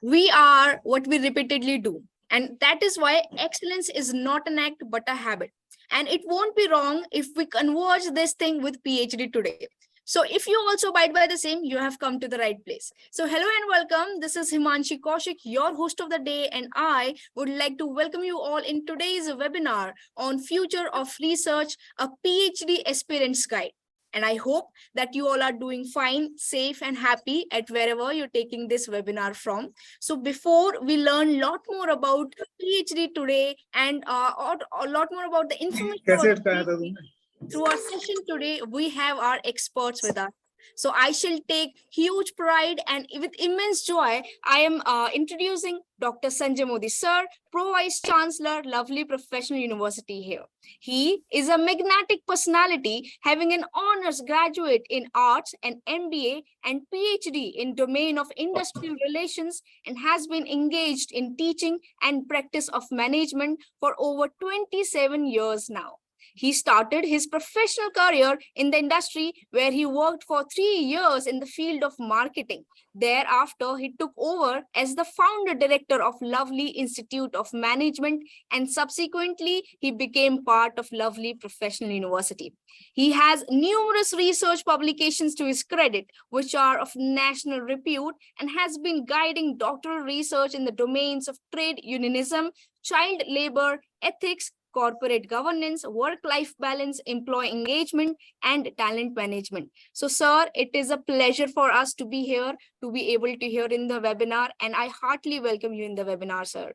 We are what we repeatedly do. And that is why excellence is not an act but a habit. And it won't be wrong if we converge this thing with PhD today. So if you also abide by the same, you have come to the right place. So hello and welcome. This is Himanshi Kaushik, your host of the day, and I would like to welcome you all in today's webinar on Future of Research, a PhD Aspirant's Guide. And I hope that you all are doing fine, safe, and happy at wherever you're taking this webinar from. So before we learn a lot more about PhD today and or a lot more about the information about PhD, through our session today, we have our experts with us. So I shall take huge pride and with immense joy, I am introducing Dr. Sanjay Modi, Sir, Pro Vice Chancellor, lovely professional university here. He is a magnetic personality having an honors graduate in arts and MBA and PhD in domain of industrial relations and has been engaged in teaching and practice of management for over 27 years now. He started his professional career in the industry where he worked for 3 years in the field of marketing. Thereafter, he took over as the founder director of Lovely Institute of Management and subsequently he became part of Lovely Professional University. He has numerous research publications to his credit, which are of national repute and has been guiding doctoral research in the domains of trade unionism, child labor, ethics, corporate governance, work-life balance, employee engagement, and talent management. So, sir, it is a pleasure for us to be here, to be able to hear in the webinar, and I heartily welcome you in the webinar, sir.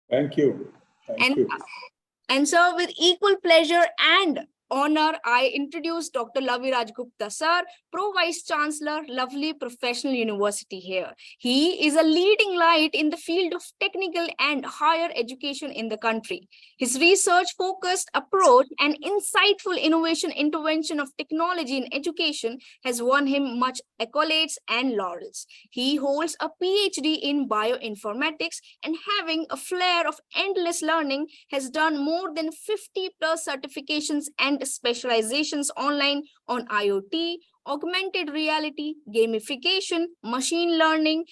Thank you. Thank you. And sir, with equal pleasure and honor, I introduce Dr. Lavi Rajgupta, sir, Pro Vice Chancellor, Lovely Professional University here. He is a leading light in the field of technical and higher education in the country. His research-focused approach and insightful innovation intervention of technology in education has won him much accolades and laurels. He holds a PhD in bioinformatics and having a flair of endless learning has done more than 50 plus certifications and specializations online on IoT, augmented reality, gamification, machine learning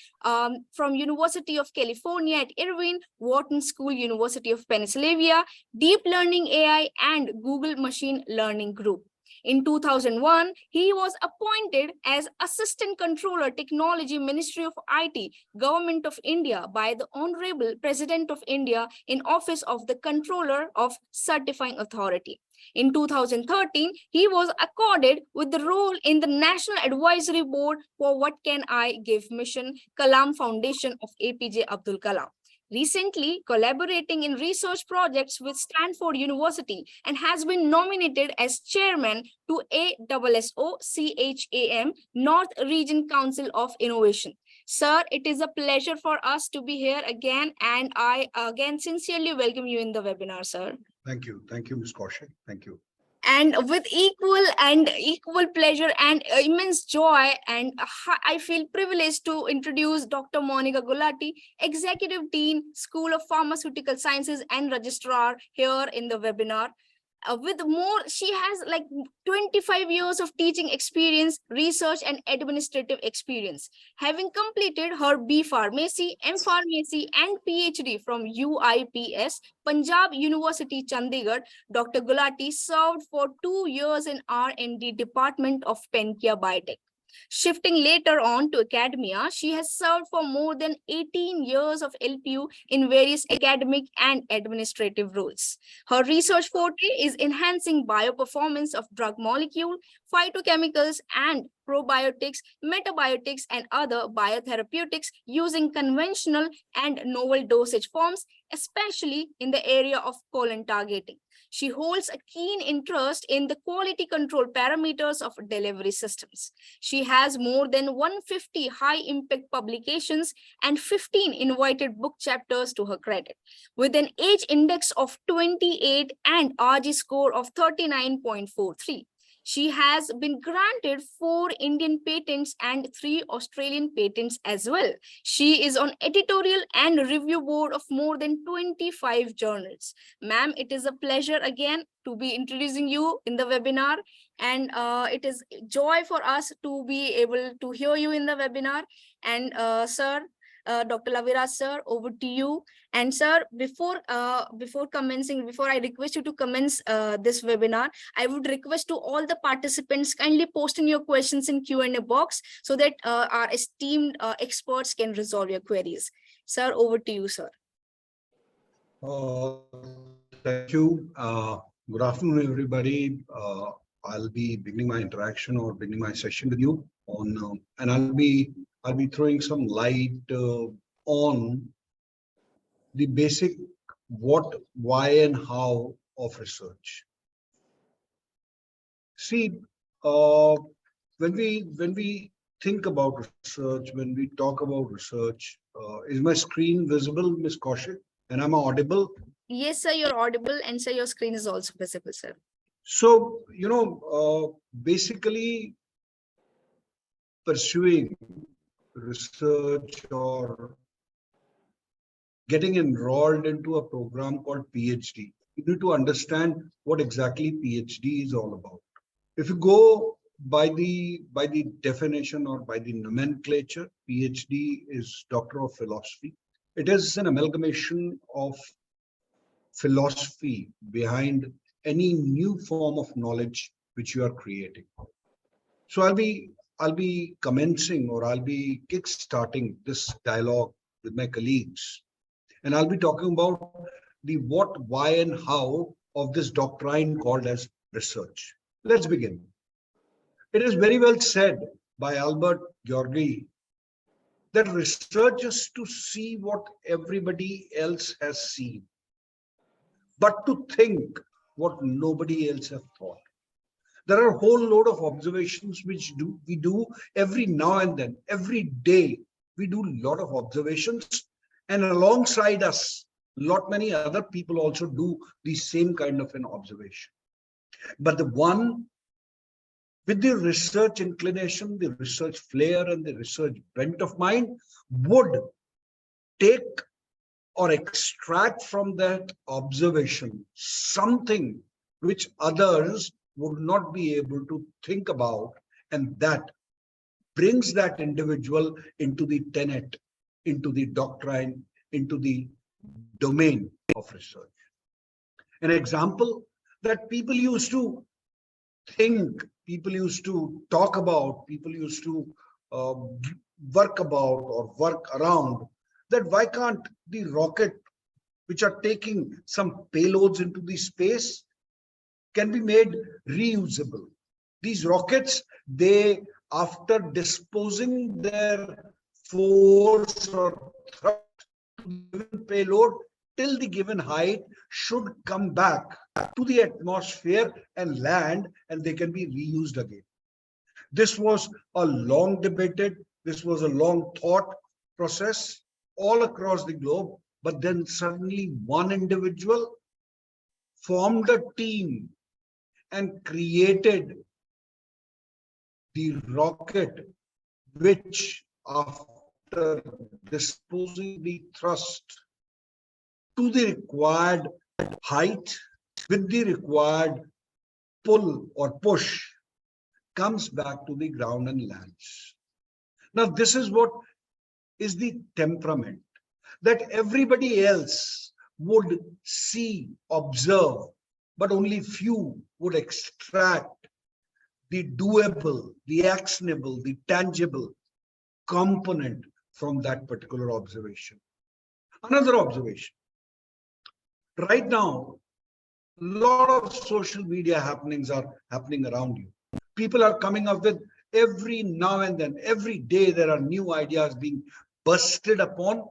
from University of California at Irvine, Wharton School, University of Pennsylvania, Deep Learning AI, and Google Machine Learning Group. In 2001, he was appointed as Assistant Controller Technology Ministry of IT, Government of India by the Honorable President of India in Office of the Controller of Certifying Authority. In 2013, he was accorded with the role in the National Advisory Board for What Can I Give Mission, Kalam Foundation of APJ Abdul Kalam. Recently collaborating in research projects with Stanford University and has been nominated as chairman to ASSOCHAM North Region Council of Innovation. Sir, it is a pleasure for us to be here again, and I again sincerely welcome you in the webinar, sir. Thank you. Thank you, Ms. Kaushik. Thank you. And with equal pleasure and immense joy, and I feel privileged to introduce Dr. Monica Gulati, Executive Dean, School of Pharmaceutical Sciences and Registrar here in the webinar. She has like 25 years of teaching experience, research and administrative experience. Having completed her B Pharmacy, M Pharmacy and PhD from UIPS, Punjab University, Chandigarh, Dr. Gulati served for 2 years in R&D department of Penkia Biotech. Shifting later on to academia, she has served for more than 18 years of LPU in various academic and administrative roles. Her research forte is enhancing bioperformance of drug molecule, phytochemicals, and probiotics, metabiotics, and other biotherapeutics using conventional and novel dosage forms, especially in the area of colon targeting. She holds a keen interest in the quality control parameters of delivery systems. She has more than 150 high-impact publications and 15 invited book chapters to her credit. With an age index of 28 and RG score of 39.43. She has been granted 4 Indian patents and 3 Australian patents as well. She is on editorial and review board of more than 25 journals. Ma'am, it is a pleasure again to be introducing you in the webinar, and it is joy for us to be able to hear you in the webinar. And sir, Dr. Laviraj sir, over to you. And sir, before I request you to commence this webinar, I would request to all the participants kindly post in your questions in Q&A box so that our esteemed experts can resolve your queries. Sir, over to you, sir. Thank you. Good afternoon, everybody. I'll be beginning my interaction or beginning my session with you on, and I'll be throwing some light on the basic what, why, and how of research. See, when we think about research, when we talk about research, is my screen visible, Ms. Kaushik? And am I audible? Yes, sir, you're audible, and sir, your screen is also visible, sir. So, basically pursuing research or getting enrolled into a program called PhD, you need to understand what exactly PhD is all about. If you go by the definition or by the nomenclature, PhD is Doctor of Philosophy. It is an amalgamation of philosophy behind any new form of knowledge which you are creating. So I'll be commencing, or I'll be kick-starting this dialogue with my colleagues, and I'll be talking about the what, why, and how of this doctrine called as research. Let's begin. It is very well said by Albert Georgi that research is to see what everybody else has seen, but to think what nobody else has thought. There are a whole load of observations which we do every now and then, every day. We do a lot of observations, and alongside us, many other people also do the same kind of an observation. But the one with the research inclination, the research flair, and the research bent of mind would take or extract from that observation something which others would not be able to think about, and that brings that individual into the tenet, into the doctrine, into the domain of research. An example that people used to think, people used to talk about, people used to work about or work around, that why can't the rocket which are taking some payloads into the space can be made reusable. These rockets, they, after disposing their force or thrust to the given payload till the given height, should come back to the atmosphere and land, and they can be reused again. This was a long debated, this was a long thought process all across the globe, but then suddenly one individual formed a team and created the rocket, which after disposing the thrust to the required height with the required pull or push, comes back to the ground and lands. Now, this is what is the temperament that everybody else would see, observe, but only few would extract the doable, the actionable, the tangible component from that particular observation. Another observation. Right now, a lot of social media happenings are happening around you. People are coming up with, every now and then, every day, there are new ideas being busted upon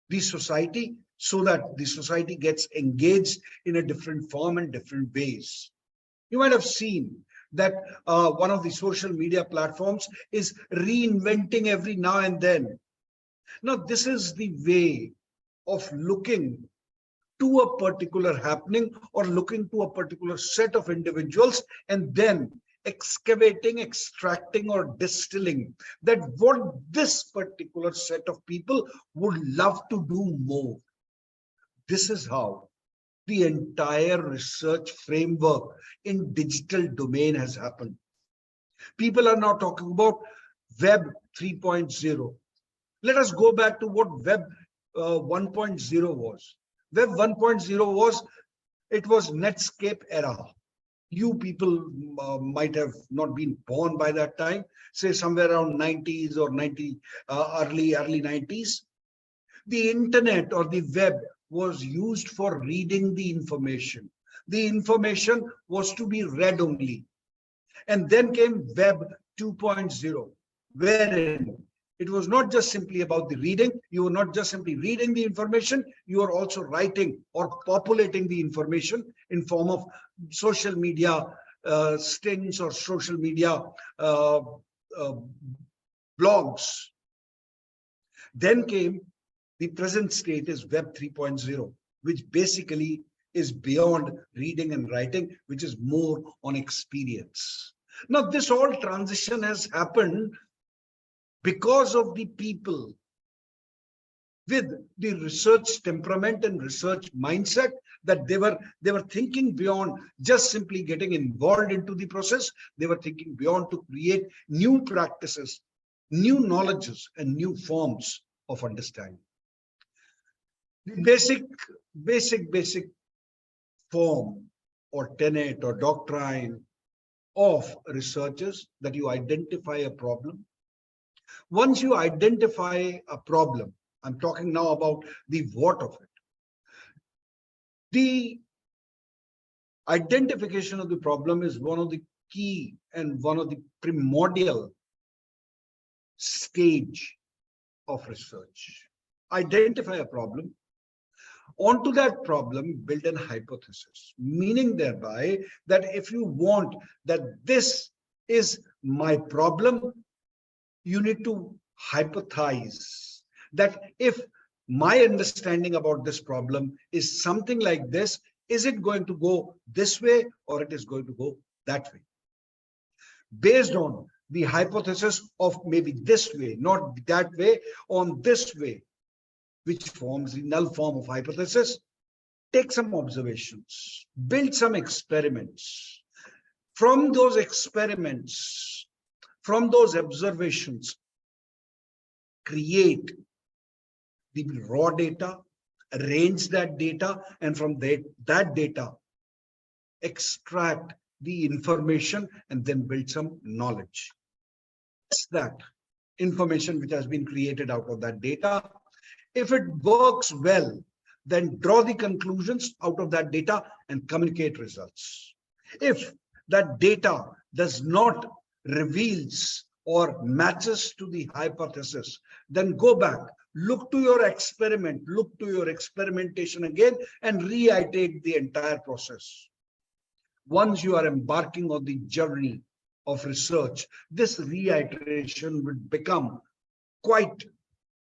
the society, so that the society gets engaged in a different form and different ways. You might have seen that one of the social media platforms is reinventing every now and then. Now, this is the way of looking to a particular happening or looking to a particular set of individuals, and then excavating, extracting, or distilling that what this particular set of people would love to do more. This is how the entire research framework in digital domain has happened. People are now talking about Web 3.0. Let us go back to what Web 1.0 was. Web 1.0 was, it was Netscape era. You people might have not been born by that time, say somewhere around 90s or early 90s. The internet or the web was used for reading the information. The information was to be read only. And then came Web 2.0, wherein it was not just simply about the reading. You were not just simply reading the information. You are also writing or populating the information in form of social media stings or social media blogs. Then came the present state is Web 3.0, which basically is beyond reading and writing, which is more on experience. Now, this whole transition has happened because of the people with the research temperament and research mindset, that they were thinking beyond just simply getting involved into the process. They were thinking beyond to create new practices, new knowledges, and new forms of understanding. The basic form or tenet or doctrine of researchers that you identify a problem. Once you identify a problem, I'm talking now about the what of it. The identification of the problem is one of the key and one of the primordial stage of research. Identify a problem. Onto that problem, build an hypothesis, meaning thereby that if you want that this is my problem, you need to hypothesize that if my understanding about this problem is something like this, is it going to go this way or it is going to go that way? Based on the hypothesis of maybe this way, not that way, on this way, which forms the null form of hypothesis, take some observations, build some experiments. From those experiments, from those observations, create the raw data, arrange that data, and from that data, extract the information and then build some knowledge. That's that information which has been created out of that data. If it works well, then draw the conclusions out of that data and communicate results. If that data does not reveals or matches to the hypothesis, then go back, look to your experiment, look to your experimentation again and reiterate the entire process. Once you are embarking on the journey of research, this reiteration would become quite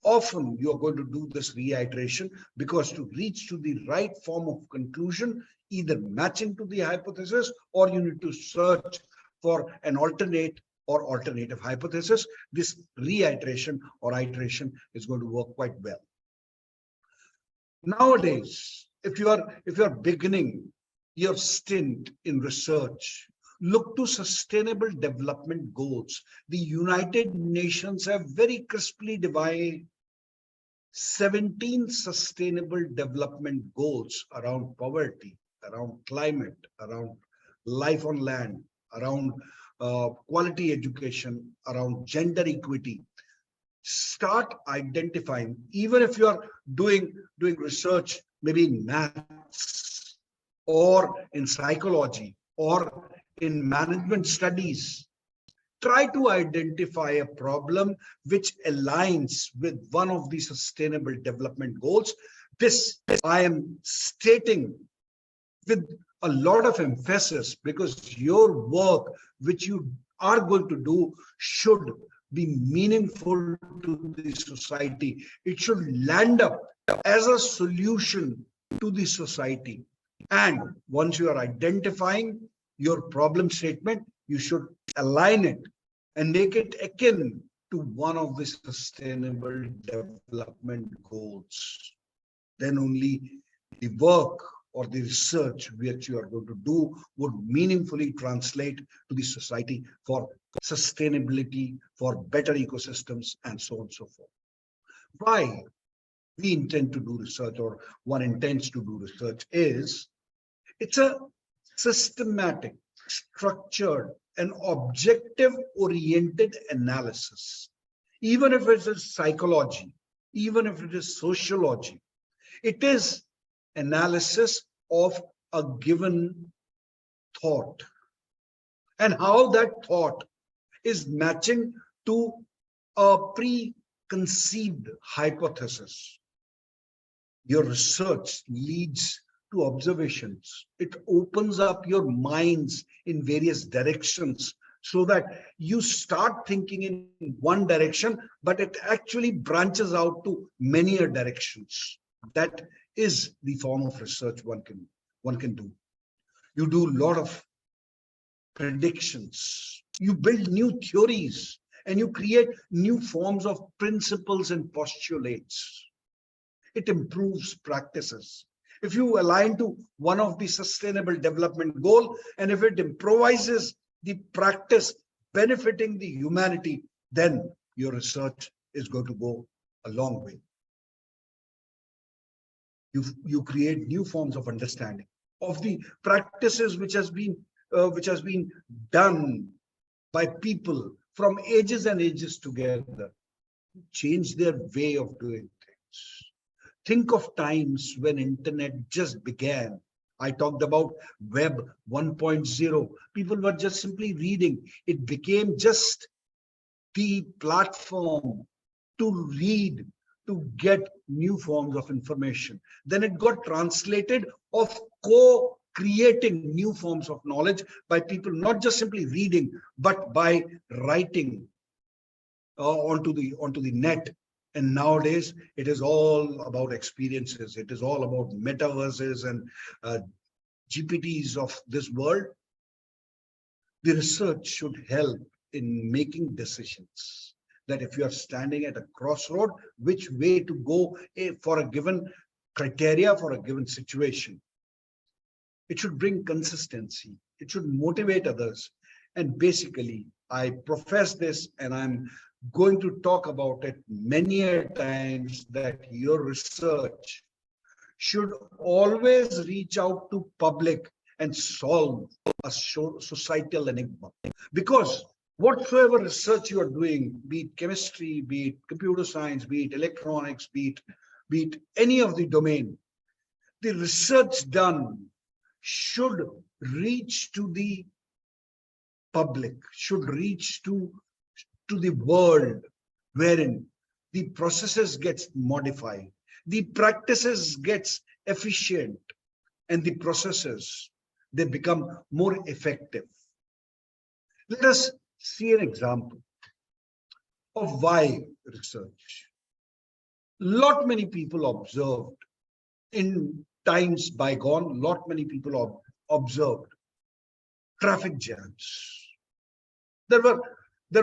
often. You are going to do this reiteration because to reach to the right form of conclusion, either matching to the hypothesis or you need to search for an alternate or alternative hypothesis, this reiteration or iteration is going to work quite well. Nowadays, if you are beginning your stint in research, look to sustainable development goals. The United Nations have very crisply divided 17 sustainable development goals around poverty, around climate, around life on land, around quality education, around gender equity. Start identifying, even if you are doing research, maybe in maths or in psychology or in management studies, try to identify a problem which aligns with one of the sustainable development goals. This I am stating with a lot of emphasis because your work which you are going to do should be meaningful to the society. It should land up as a solution to the society. And once you are identifying your problem statement, you should align it and make it akin to one of the sustainable development goals. Then only the work or the research which you are going to do would meaningfully translate to the society for sustainability, for better ecosystems, and so on and so forth. why we intend to do research, or one intends to do research, is it's a systematic, structured, and objective oriented analysis. Even if it is psychology, even if it is sociology, it is analysis of a given thought and how that thought is matching to a preconceived hypothesis. Your research leads to observations. It opens up your minds in various directions so that you start thinking in one direction, but it actually branches out to many directions. That is the form of research one can do. You do a lot of predictions. You build new theories and you create new forms of principles and postulates. It improves practices. If you align to one of the sustainable development goal, and if it improvises the practice benefiting the humanity, then your research is going to go a long way. You create new forms of understanding of the practices which has been done by people from ages and ages together, change their way of doing things. Think of times when internet just began. I talked about web 1.0. People were just simply reading. It became just the platform to read, to get new forms of information. Then it got translated of co-creating new forms of knowledge by people not just simply reading, but by writing onto the net. And nowadays, it is all about experiences. It is all about metaverses and GPTs of this world. The research should help in making decisions. That if you are standing at a crossroad, which way to go for a given criteria, for a given situation. It should bring consistency. It should motivate others. And basically, I profess this, and I'm going to talk about it many times, that your research should always reach out to public and solve a societal enigma. Because whatsoever research you are doing, be it chemistry, be it computer science, be it electronics, be it any of the domain, the research done should reach to the public, should reach to the world, wherein the processes gets modified, the practices gets efficient, and the processes, they become more effective. Let us see an example of why research. Lot many people observed in times bygone, lot many people observed traffic jams. There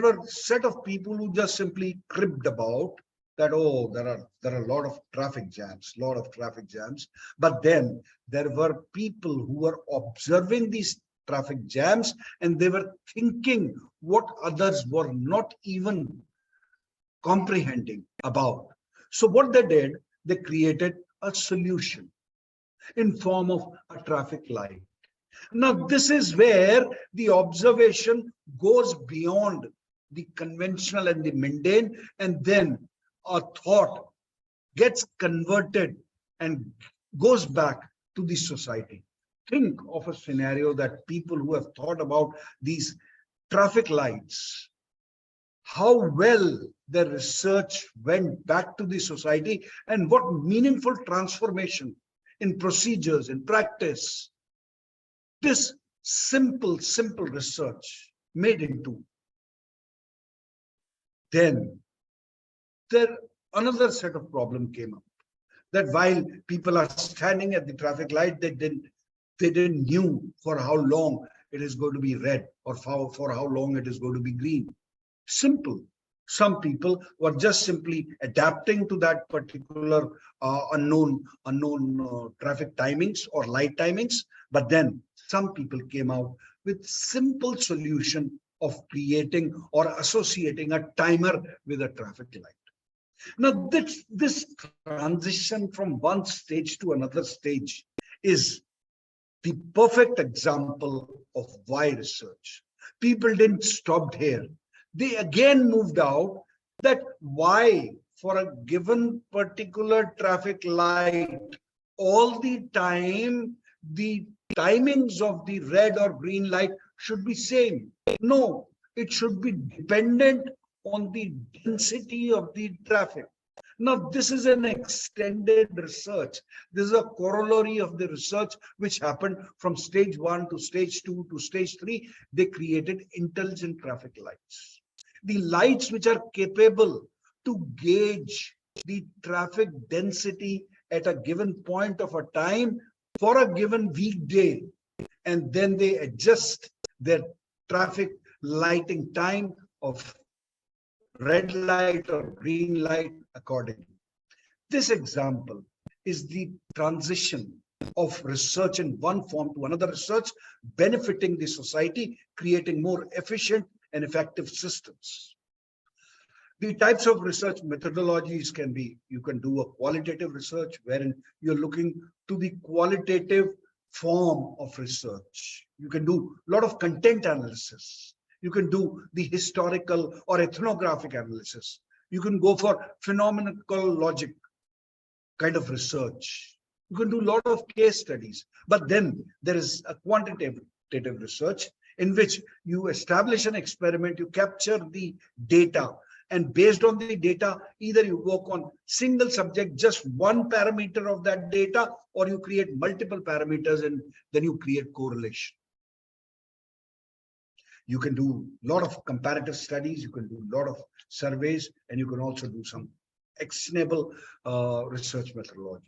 were set of people who just simply cribbed about that, oh, there are a lot of traffic jams. But then there were people who were observing these traffic jams, and they were thinking what others were not even comprehending about. So what they did, they created a solution in form of a traffic light. Now, this is where the observation goes beyond the conventional and the mundane, and then a thought gets converted and goes back to the society. Think of a scenario that people who have thought about these traffic lights, how well their research went back to the society, and what meaningful transformation in procedures, in practice, this simple research made into. Then another set of problem came up, that while people are standing at the traffic light, they didn't knew for how long it is going to be red, or for how long it is going to be green. Simple. Some people were just simply adapting to that particular unknown traffic timings or light timings. But then some people came out with simple solution of creating or associating a timer with a traffic light. Now, this transition from one stage to another stage is the perfect example of why research. People didn't stop here. They again moved out that why for a given particular traffic light, all the time, the timings of the red or green light should be same. No, it should be dependent on the density of the traffic. Now, this is an extended research. This is a corollary of the research which happened from stage 1 to stage 2 to stage 3. They created intelligent traffic lights. The lights which are capable to gauge the traffic density at a given point of a time for a given weekday, and then they adjust their traffic lighting time of red light or green light accordingly. This example is the transition of research in one form to another research, benefiting the society, creating more efficient and effective systems. The types of research methodologies can be, you can do a qualitative research wherein you're looking to the qualitative form of research. You can do a lot of content analysis. You can do the historical or ethnographic analysis. You can go for phenomenological logic kind of research. You can do a lot of case studies. But then there is a quantitative research in which you establish an experiment, you capture the data, and based on the data, either you work on single subject, just one parameter of that data, or you create multiple parameters and then you create correlation. You can do a lot of comparative studies, you can do a lot of surveys, and you can also do some actionable research methodologies.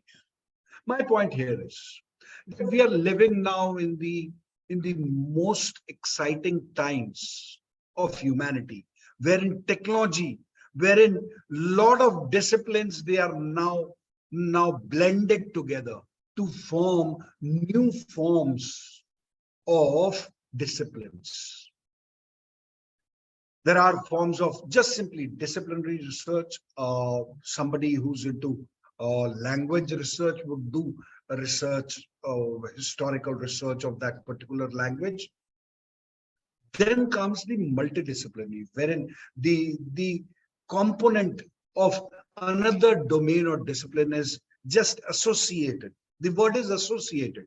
My point here is that we are living now in the most exciting times of humanity, wherein technology, wherein a lot of disciplines, they are now blended together to form new forms of disciplines. There are forms of just simply disciplinary research. Somebody who's into language research would do a research, historical research of that particular language. Then comes the multidisciplinary, wherein the component of another domain or discipline is just associated. The word is associated.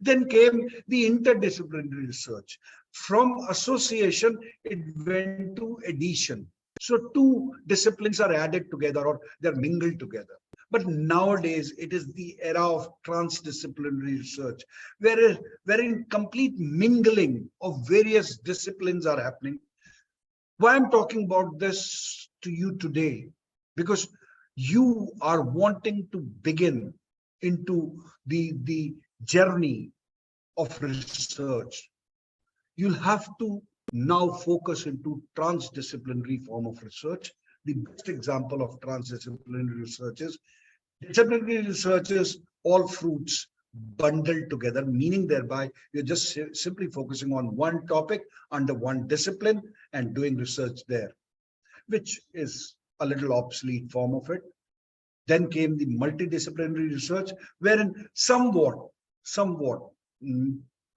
Then came the interdisciplinary research. From association, it went to addition. So two disciplines are added together or they're mingled together. But nowadays, it is the era of transdisciplinary research, wherein complete mingling of various disciplines are happening. Why I'm talking about this to you today? Because you are wanting to begin into the journey of research. You'll have to now focus into transdisciplinary form of research. The best example of transdisciplinary research is disciplinary research is all fruits bundled together, meaning thereby you're just simply focusing on one topic under one discipline and doing research there, which is a little obsolete form of it. Then came the multidisciplinary research, wherein somewhat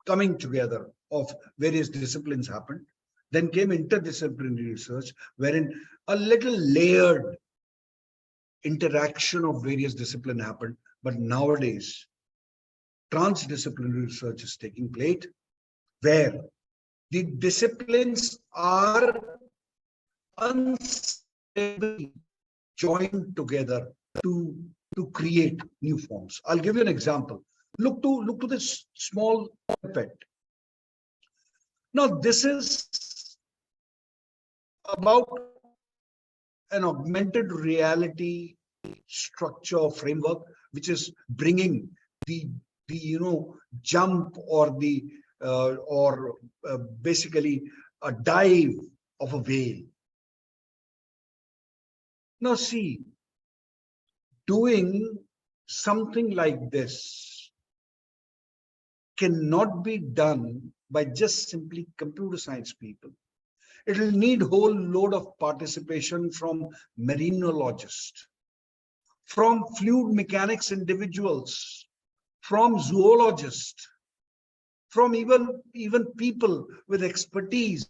coming together of various disciplines happened. Then came interdisciplinary research, wherein a little layered interaction of various disciplines happened. But nowadays, transdisciplinary research is taking place, where the disciplines are unstably joined together to create new forms. I'll give you an example. Look to this small pet. Now, this is about an augmented reality structure framework, which is bringing the jump or basically a dive of a whale. Now, see, doing something like this cannot be done by just simply computer science people. It will need whole load of participation from marinologists. from fluid mechanics individuals, from zoologists, from even people with expertise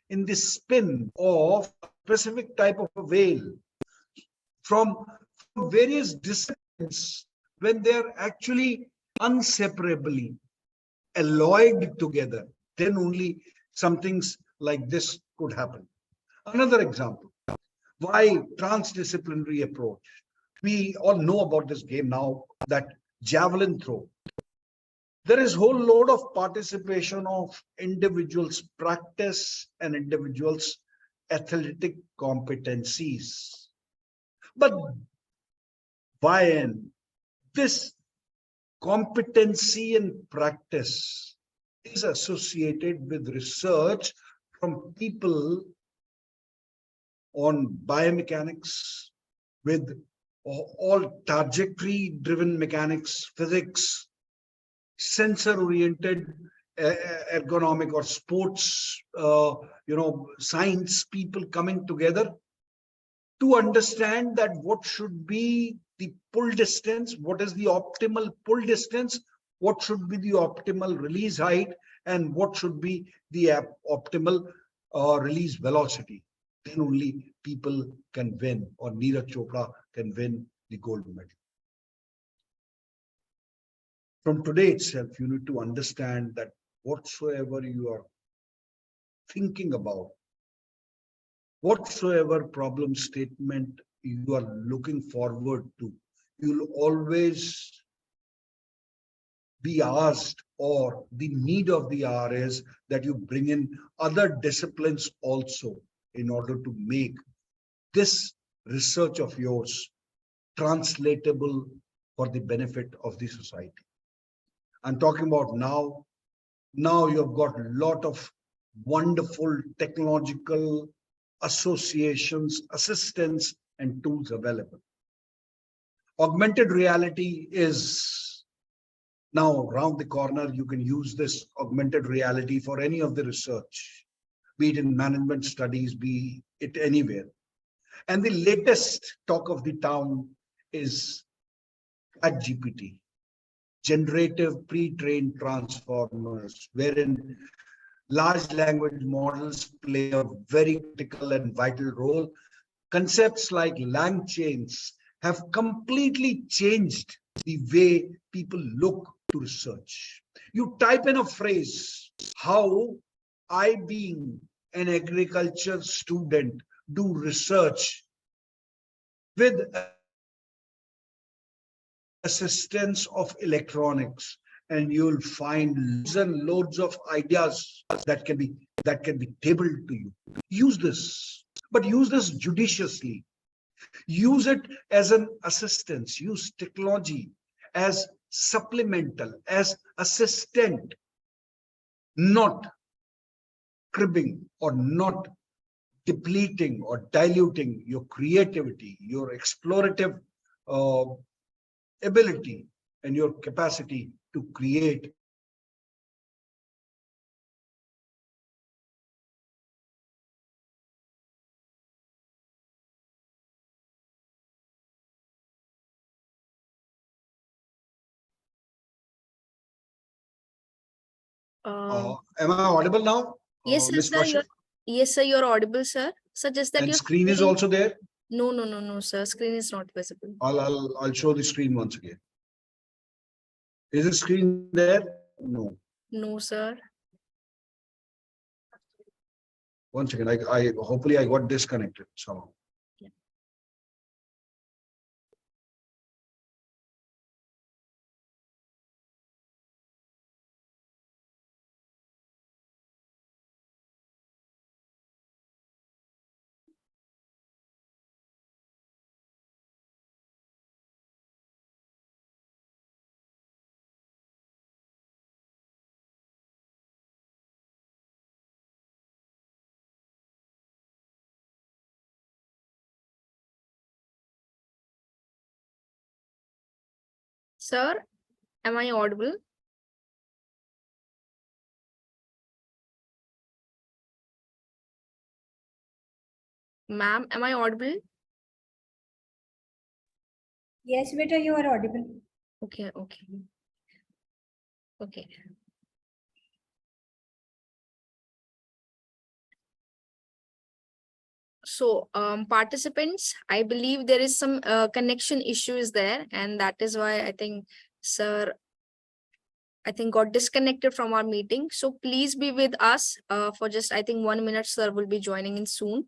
in the spin of a specific type of a whale, from various disciplines, when they are actually inseparably alloyed together, then only some things like this could happen. Another example, why transdisciplinary approach? We all know about this game now, that javelin throw. There is whole load of participation of individuals' practice and individuals' athletic competencies. But by and this competency and practice is associated with research from people on biomechanics, with all trajectory driven mechanics, physics, sensor oriented ergonomic or sports science people coming together to understand that what should be the pull distance, what is the optimal pull distance, what should be the optimal release height, and what should be the optimal release velocity. Then only people can win, or Neeraj Chopra can win the gold medal. From today itself, you need to understand that whatsoever you are thinking about, whatsoever problem statement you are looking forward to, you'll always be asked, or the need of the hour is that you bring in other disciplines also in order to make this research of yours translatable for the benefit of the society. I'm talking about now. Now you've got a lot of wonderful technological associations, assistance, and tools available. Augmented reality is now around the corner. You can use this augmented reality for any of the research, be it in management studies, be it anywhere. And the latest talk of the town is ChatGPT, generative pre-trained transformers, wherein large language models play a very critical and vital role. Concepts like lang chains have completely changed the way people look to research. You type in a phrase, how I, being an agriculture student, do research with assistance of electronics, and you'll find loads and loads of ideas that can be tabled to you. Use this, but use this judiciously. Use it as an assistance. Use technology as supplemental, as assistant, not cribbing or not depleting or diluting your creativity, your explorative ability, and your capacity to create. Am I audible now, Yes, Miss sir. Kaushik? Yes, sir. You're audible, sir. So just that And your screen is screen. also there. No, sir. Screen is not visible. I'll show the screen once again. Is the screen there? No. No, sir. One second. I hopefully I got disconnected somehow. Yeah. Sir, am I audible? Ma'am, am I audible? Yes, beta, you are audible. Okay, okay. Okay. So, participants, I believe there is some connection issues there, and that is why I think sir, I think got disconnected from our meeting. So please be with us for just, I think 1 minute. Sir will be joining in soon.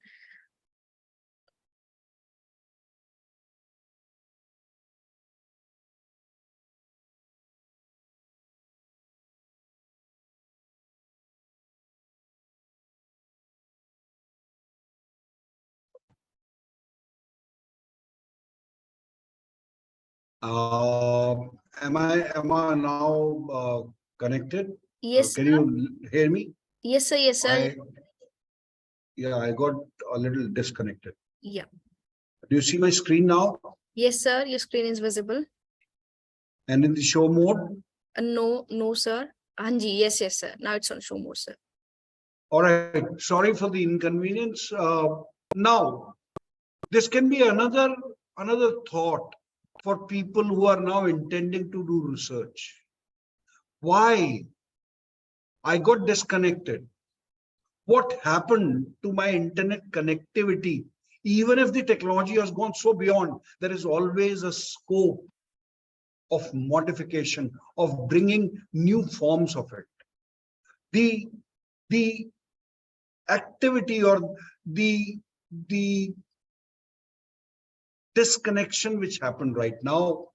Am I now connected? Yes, Can sir. you hear me? Yes, sir. Yes, sir. I got a little disconnected. Yeah. Do you see my screen now? Yes, sir. Your screen is visible. And in the show mode? No, no, sir. Anji, yes, yes, sir. Now it's on show mode, sir. All right. Sorry for the inconvenience. Now, this can be another thought for people who are now intending to do research. Why I got disconnected? What happened to my internet connectivity? Even if the technology has gone so beyond, there is always a scope of modification, of bringing new forms of it. The activity or the disconnection which happened right now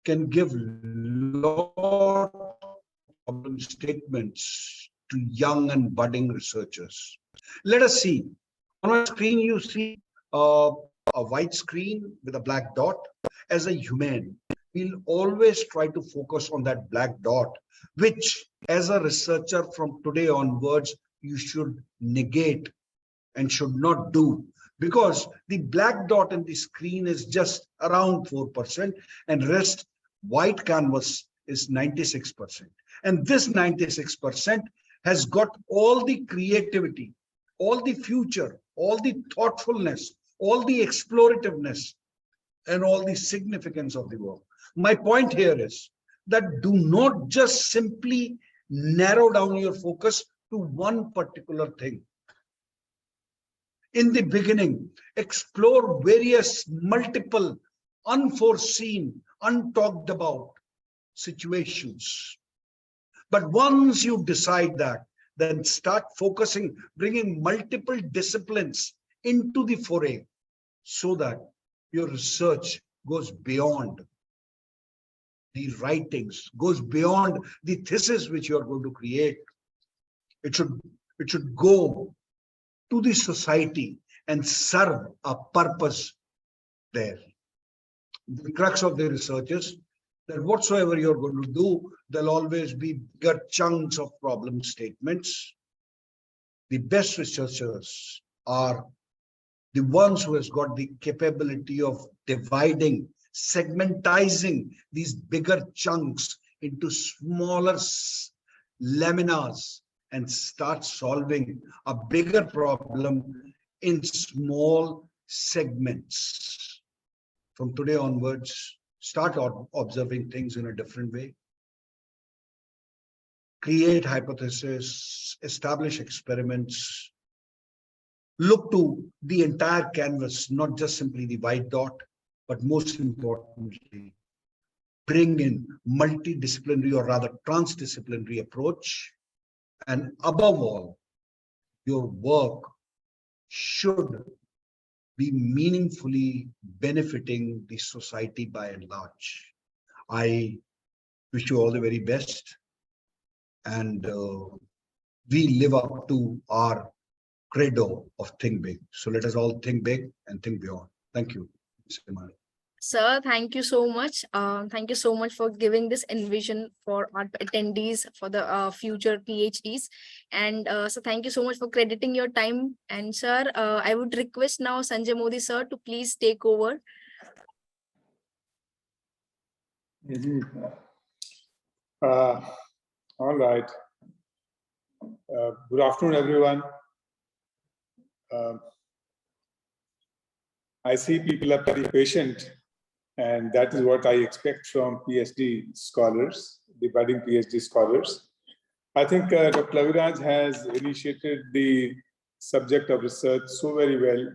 can give lot of problem statements to young and budding researchers. Let us see. On my screen, you see a white screen with a black dot. As a human, we'll always try to focus on that black dot, which as a researcher from today onwards, you should negate and should not do, because the black dot in the screen is just around 4% and rest white canvas is 96%. And this 96% has got all the creativity, all the future, all the thoughtfulness, all the explorativeness, and all the significance of the work. My point here is that do not just simply narrow down your focus to one particular thing. In the beginning, explore various multiple, unforeseen, untalked about situations. But once you decide that, then start focusing, bringing multiple disciplines into the foray so that your research goes beyond the writings, goes beyond the thesis which you are going to create. It should go to the society and serve a purpose there. The crux of the research is that whatsoever you're going to do, there'll always be bigger chunks of problem statements. The best researchers are the ones who has got the capability of dividing, segmentizing these bigger chunks into smaller laminas and start solving a bigger problem in small segments. From today onwards, start observing things in a different way. Create hypotheses, establish experiments, look to the entire canvas, not just simply the white dot, but most importantly, bring in multidisciplinary or rather transdisciplinary approach. And above all, your work should be meaningfully benefiting the society by and large. I wish you all the very best. And we live up to our credo of think big. So let us all think big and think beyond. Thank you, Mr. Mani. Sir, thank you so much. Thank you so much for giving this envision for our attendees for the future PhDs. And so thank you so much for crediting your time. And sir, I would request now Sanjay Modi sir to please take over. All right. Good afternoon, everyone. I see people are very patient And that is what I expect from PhD scholars, the budding PhD scholars. I think Dr. Laviraj has initiated the subject of research so very well,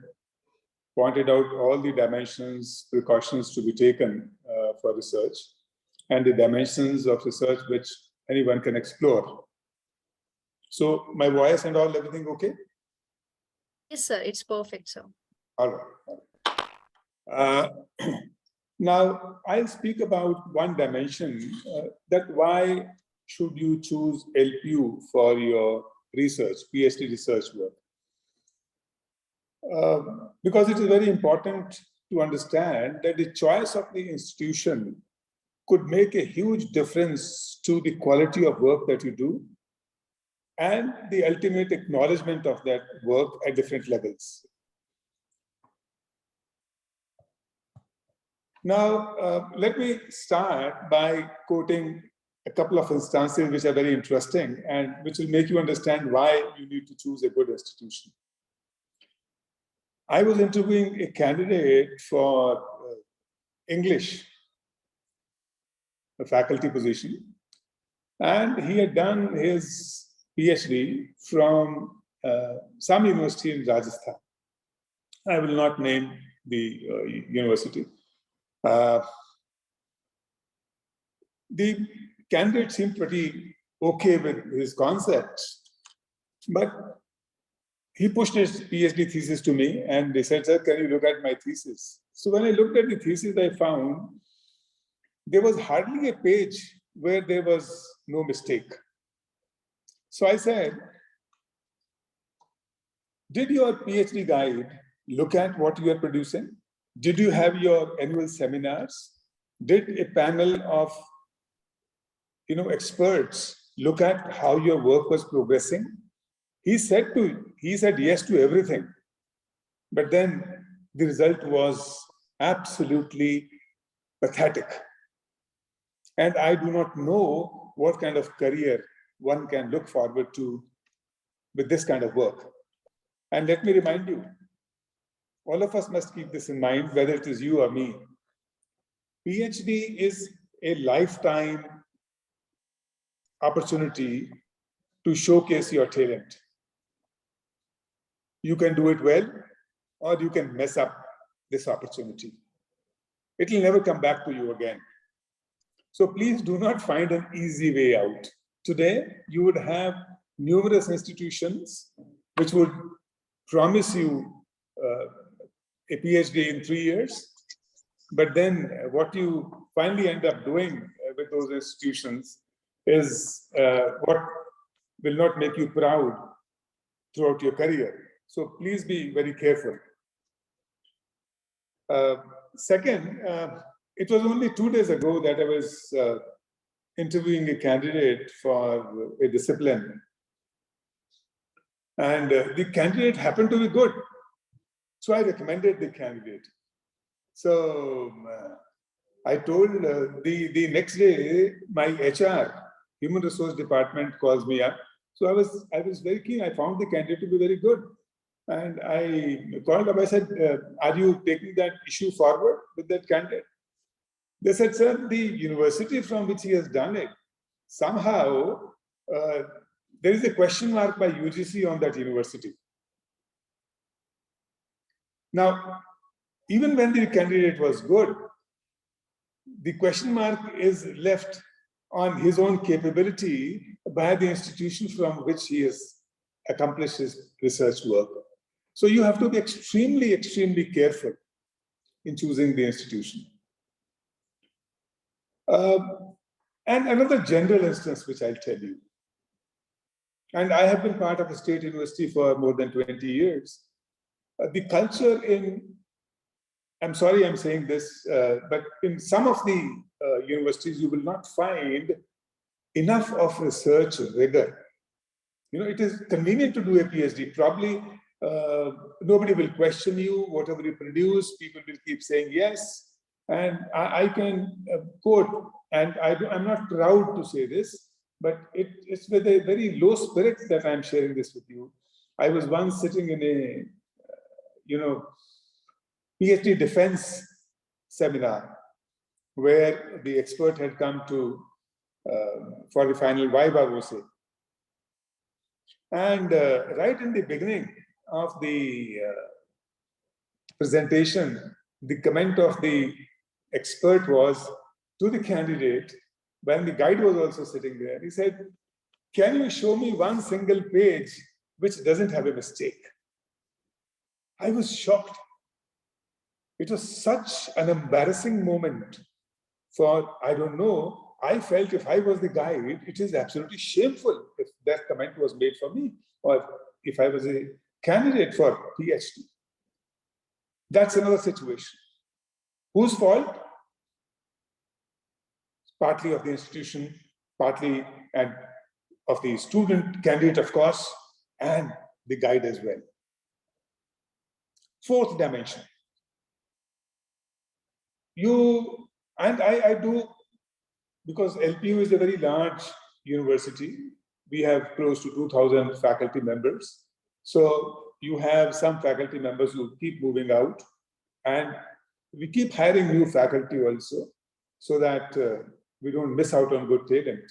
pointed out all the dimensions, precautions to be taken for research, and the dimensions of research which anyone can explore. So my voice and all, everything okay? Yes, sir. It's perfect, sir. All right. Now, I'll speak about one dimension, that why should you choose LPU for your research, PhD research work? Because it is very important to understand that the choice of the institution could make a huge difference to the quality of work that you do and the ultimate acknowledgement of that work at different levels. Now, let me start by quoting a couple of instances which are very interesting and which will make you understand why you need to choose a good institution. I was interviewing a candidate for English, a faculty position, and he had done his PhD from some university in Rajasthan. I will not name the university. The candidate seemed pretty okay with his concepts, but he pushed his PhD thesis to me and they said, "Sir, can you look at my thesis?" So when I looked at the thesis, I found there was hardly a page where there was no mistake. So I said, "Did your PhD guide look at what you are producing? Did you have your annual seminars? Did a panel of experts look at how your work was progressing?" He said yes to everything. But then the result was absolutely pathetic. And I do not know what kind of career one can look forward to with this kind of work. And let me remind you, all of us must keep this in mind, whether it is you or me. PhD is a lifetime opportunity to showcase your talent. You can do it well, or you can mess up this opportunity. It will never come back to you again. So please do not find an easy way out. Today, you would have numerous institutions which would promise you a PhD in 3 years, but then what you finally end up doing with those institutions is what will not make you proud throughout your career. So please be very careful. Second, it was only 2 days ago that I was interviewing a candidate for a discipline. And the candidate happened to be good. So I recommended the candidate. So I told the next day, my HR, Human Resource Department, calls me up. So I was very keen. I found the candidate to be very good. And I called up, I said, "Are you taking that issue forward with that candidate?" They said, "Sir, the university from which he has done it, somehow there is a question mark by UGC on that university." Now, even when the candidate was good, the question mark is left on his own capability by the institution from which he has accomplished his research work. So you have to be extremely, extremely careful in choosing the institution. And another general instance, which I'll tell you. And I have been part of a state university for more than 20 years. The culture I'm sorry I'm saying this, but in some of the universities, you will not find enough of research rigor. It is convenient to do a PhD. Probably nobody will question you. Whatever you produce, people will keep saying yes. And I can quote, and I'm not proud to say this, but it's with a very low spirit that I'm sharing this with you. I was once sitting in a, PhD defense seminar, where the expert had come to for the final viva voce. And right in the beginning of the presentation, the comment of the expert was to the candidate, when the guide was also sitting there, he said, "Can you show me one single page which doesn't have a mistake?" I was shocked. It was such an embarrassing moment for, I don't know, I felt if I was the guide, it is absolutely shameful if that comment was made for me, or if I was a candidate for PhD. That's another situation. Whose fault? Partly of the institution, partly and of the student candidate, of course, and the guide as well. Fourth dimension. I do, because LPU is a very large university. We have close to 2,000 faculty members. So you have some faculty members who keep moving out, and we keep hiring new faculty also, so that we don't miss out on good talent.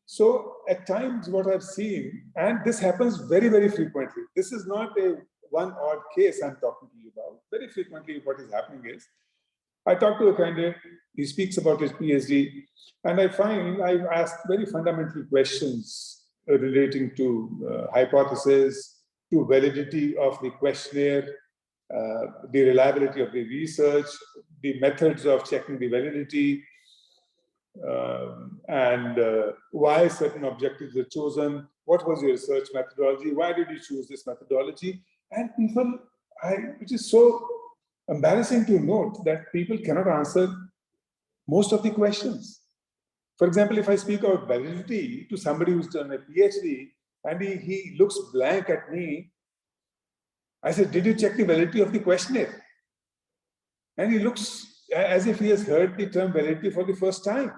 So at times what I've seen, and this happens very, very frequently. This is not a one odd case I'm talking to you about. Very frequently what is happening is, I talk to a candidate, he speaks about his PhD, and I find I've asked very fundamental questions relating to hypothesis, to validity of the questionnaire, the reliability of the research, the methods of checking the validity, and why certain objectives were chosen, what was your research methodology, why did you choose this methodology? And people, it is so embarrassing to note that people cannot answer most of the questions. For example, if I speak about validity to somebody who's done a PhD and he looks blank at me, I said, "Did you check the validity of the questionnaire?" And he looks as if he has heard the term validity for the first time,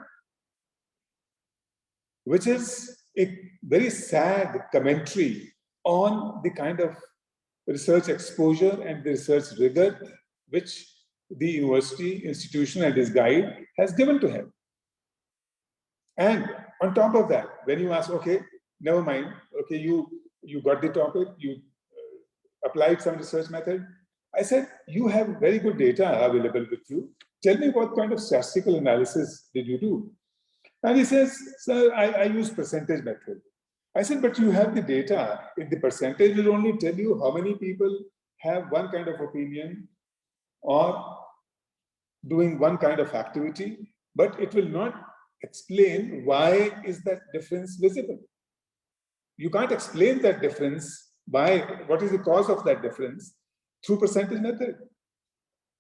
which is a very sad commentary on the kind of research exposure and the research rigor which the university institution and his guide has given to him. And on top of that, when you ask, okay, never mind, okay, you got the topic, you applied some research method. I said, you have very good data available with you. Tell me what kind of statistical analysis did you do? And he says, "Sir, I use percentage method." I said, "But you have the data. If the percentage will only tell you how many people have one kind of opinion or doing one kind of activity, but it will not explain why is that difference visible. You can't explain that difference by what is the cause of that difference through percentage method."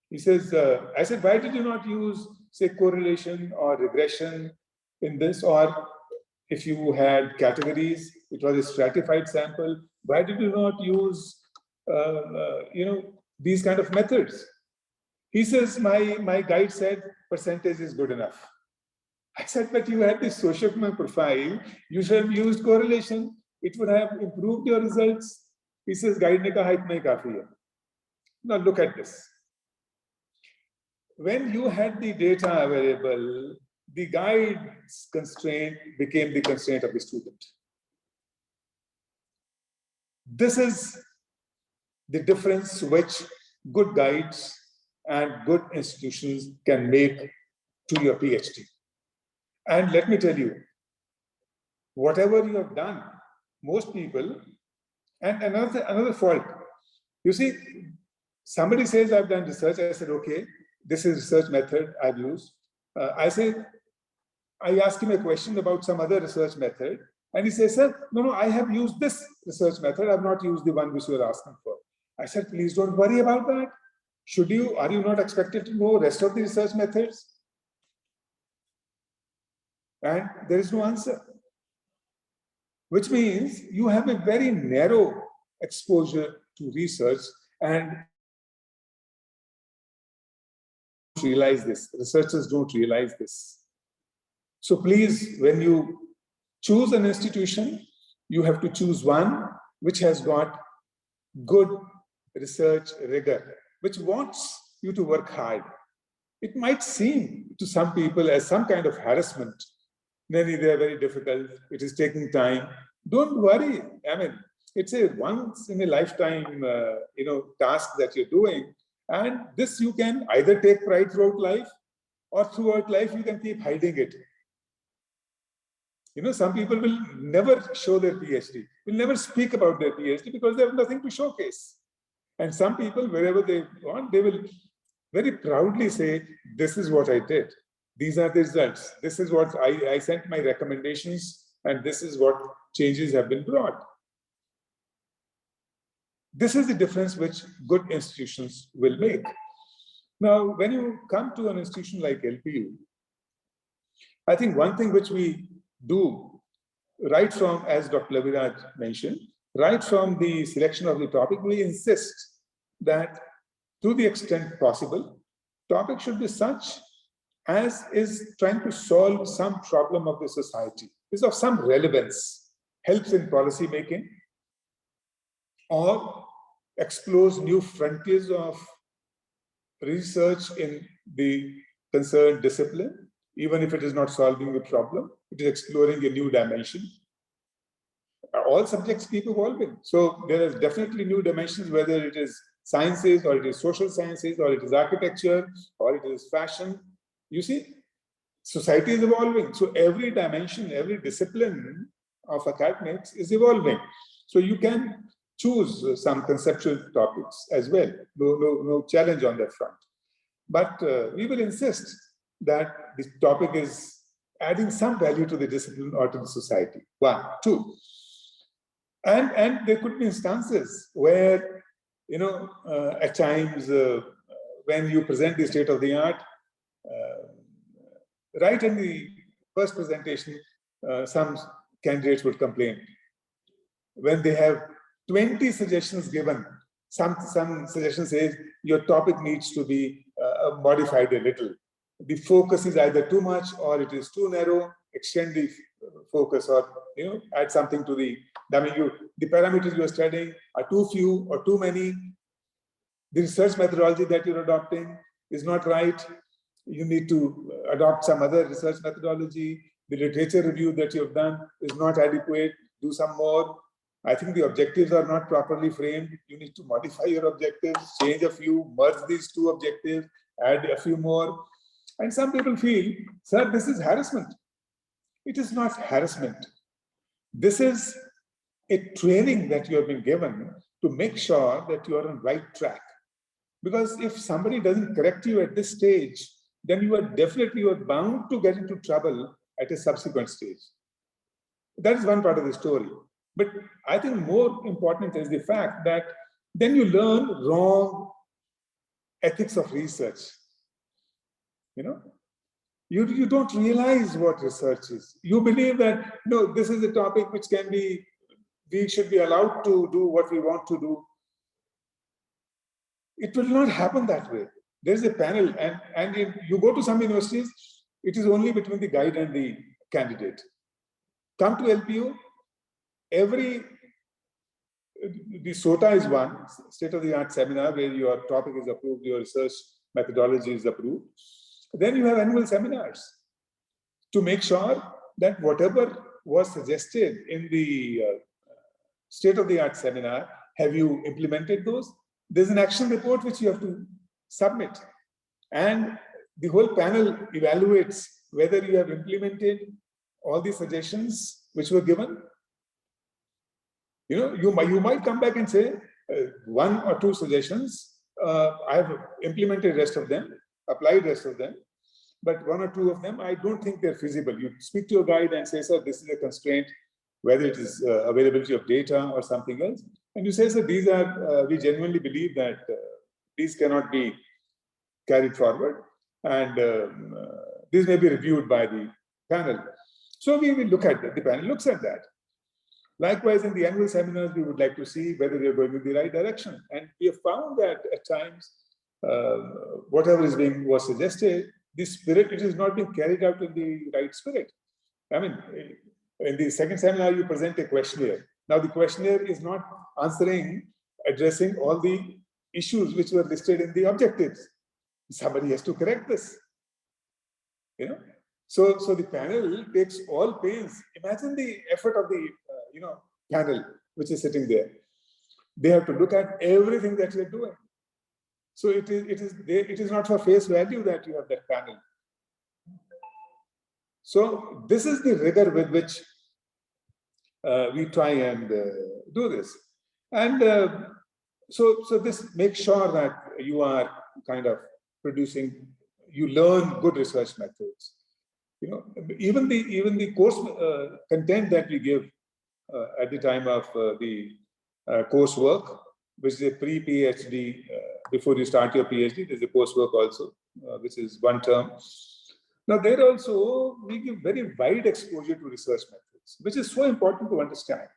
He says, I said, "Why did you not use, say, correlation or regression in this? Or if you had categories, it was a stratified sample, why did you not use, these kind of methods?" He says, my guide said percentage is good enough. I said, "But you had this socioeconomic profile, you should have used correlation. It would have improved your results." He says, "Guide ne kaha itna hi kafi hai." Now look at this. When you had the data available, the guide's constraint became the constraint of the student. This is the difference which good guides and good institutions can make to your PhD. And let me tell you, whatever you have done, most people, and another fault, you see, somebody says, "I've done research." I said, "Okay, this is research method I've used." I asked him a question about some other research method, and he says, "Sir, no, I have used this research method. I've not used the one which you are asking for." I said, "Please don't worry about that. Are you not expected to know rest of the research methods?" And there is no answer. Which means you have a very narrow exposure to research and realize this. Researchers don't realize this. So please, when you choose an institution, you have to choose one which has got good research rigor, which wants you to work hard. it might seem to some people as some kind of harassment. Maybe they are very difficult. It is taking time. Don't worry. I mean, it's a once in a lifetime, task that you're doing. And this you can either take pride throughout life, or throughout life you can keep hiding it. Some people will never show their PhD, will never speak about their PhD because they have nothing to showcase. And some people, wherever they want, they will very proudly say, this is what I did. These are the results. This is what I sent my recommendations, and this is what changes have been brought. This is the difference which good institutions will make. Now, when you come to an institution like LPU, I think one thing which we do right from, as Dr. Laviraj mentioned, right from the selection of the topic, we insist that to the extent possible, topic should be such as is trying to solve some problem of the society, is of some relevance, helps in policy making, or explores new frontiers of research in the concerned discipline, even if it is not solving a problem, it is exploring a new dimension. All subjects keep evolving. So there is definitely new dimensions, whether it is sciences, or it is social sciences, or it is architecture, or it is fashion. You see, society is evolving. So every dimension, every discipline of academics is evolving. So you can choose some conceptual topics as well. No challenge on that front. But we will insist that this topic is adding some value to the discipline or to the society. 1, 2. And there could be instances where, at times when you present the state of the art, right in the first presentation, some candidates would complain. When they have 20 suggestions given, some suggestion says your topic needs to be modified a little. The focus is either too much or it is too narrow. Extend the focus, or add something to the. The parameters you are studying are too few or too many. The research methodology that you're adopting is not right. You need to adopt some other research methodology. The literature review that you've done is not adequate. Do some more. I think the objectives are not properly framed. You need to modify your objectives, change a few, merge these two objectives, add a few more. And some people feel, sir, this is harassment. It is not harassment. This is a training that you have been given to make sure that you are on the right track. Because if somebody doesn't correct you at this stage, then you are bound to get into trouble at a subsequent stage. That is one part of the story. But I think more important is the fact that then you learn wrong ethics of research. You don't realize what research is. You believe that, no, this is a topic which can be, we should be allowed to do what we want to do. It will not happen that way. There's a panel, and if you go to some universities, it is only between the guide and the candidate. Come to LPU, the SOTA is one, state-of-the-art seminar, where your topic is approved, your research methodology is approved. Then you have annual seminars to make sure that whatever was suggested in the state-of-the-art seminar, have you implemented those? There's an action report which you have to submit. And the whole panel evaluates whether you have implemented all the suggestions which were given. You might come back and say, 1 or 2 suggestions, I have implemented rest of them, applied rest of them, but 1 or 2 of them, I don't think they're feasible. You speak to a guide and say, sir, this is a constraint, whether it is availability of data or something else. And you say, sir, these are, we genuinely believe that these cannot be carried forward, and these may be reviewed by the panel. So we will look at that. The panel looks at that. Likewise, in the annual seminars, we would like to see whether we are going in the right direction. And we have found that at times, whatever was suggested, the spirit, it is not being carried out in the right spirit. I mean, in the second seminar, you present a questionnaire. Now, the questionnaire is not addressing all the issues which were listed in the objectives. Somebody has to correct this. You know, so the panel takes all pains. Imagine the effort of the panel which is sitting there. They have to look at everything that you're doing. So it is not for face value that you have that panel. So this is the rigor with which we try and do this. And so this makes sure that you are kind of producing, you learn good research methods. You know, even the course content that we give at the time of the coursework, which is a pre-PhD, before you start your PhD, there's a coursework also, which is one term. Now there also, we give very wide exposure to research methods, which is so important to understand.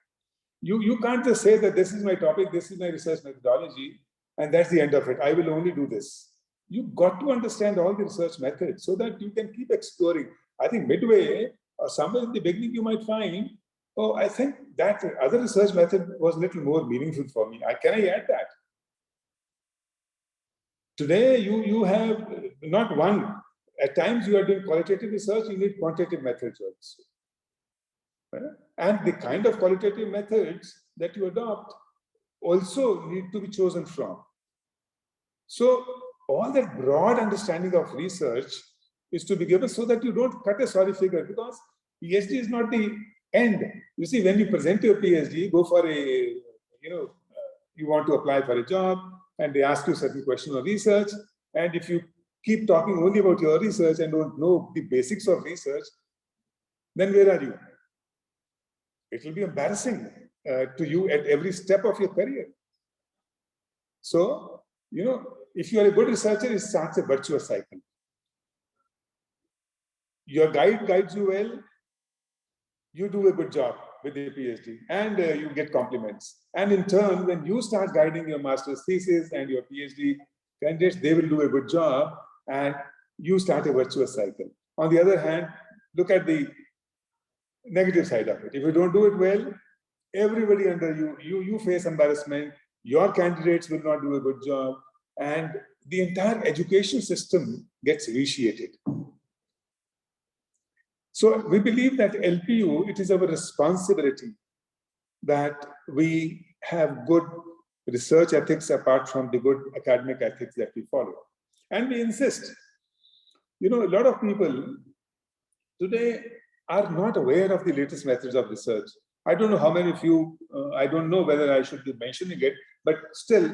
You can't just say that this is my topic, this is my research methodology, and that's the end of it. I will only do this. You've got to understand all the research methods so that you can keep exploring. I think midway or somewhere in the beginning, you might find, oh, I think that other research method was a little more meaningful for me. Can I add that? Today, you have not one. At times, you are doing qualitative research, you need quantitative methods also. Right? And the kind of qualitative methods that you adopt also need to be chosen from. So all that broad understanding of research is to be given so that you don't cut a sorry figure, because PhD is not the end. You see, when you present your PhD, go for a, you want to apply for a job and they ask you certain question of research. And if you keep talking only about your research and don't know the basics of research, then where are you? It will be embarrassing to you at every step of your career. So, if you are a good researcher, it starts a virtuous cycle. Your guide guides you well, you do a good job with your PhD, and you get compliments. And in turn, when you start guiding your master's thesis and your PhD candidates, they will do a good job, and you start a virtuous cycle. On the other hand, look at the negative side of it. If you don't do it well, everybody under you face embarrassment, your candidates will not do a good job, and the entire education system gets vitiated. So we believe that LPU, it is our responsibility that we have good research ethics apart from the good academic ethics that we follow. And we insist. A lot of people today are not aware of the latest methods of research. I don't know how many of you, I don't know whether I should be mentioning it, but still,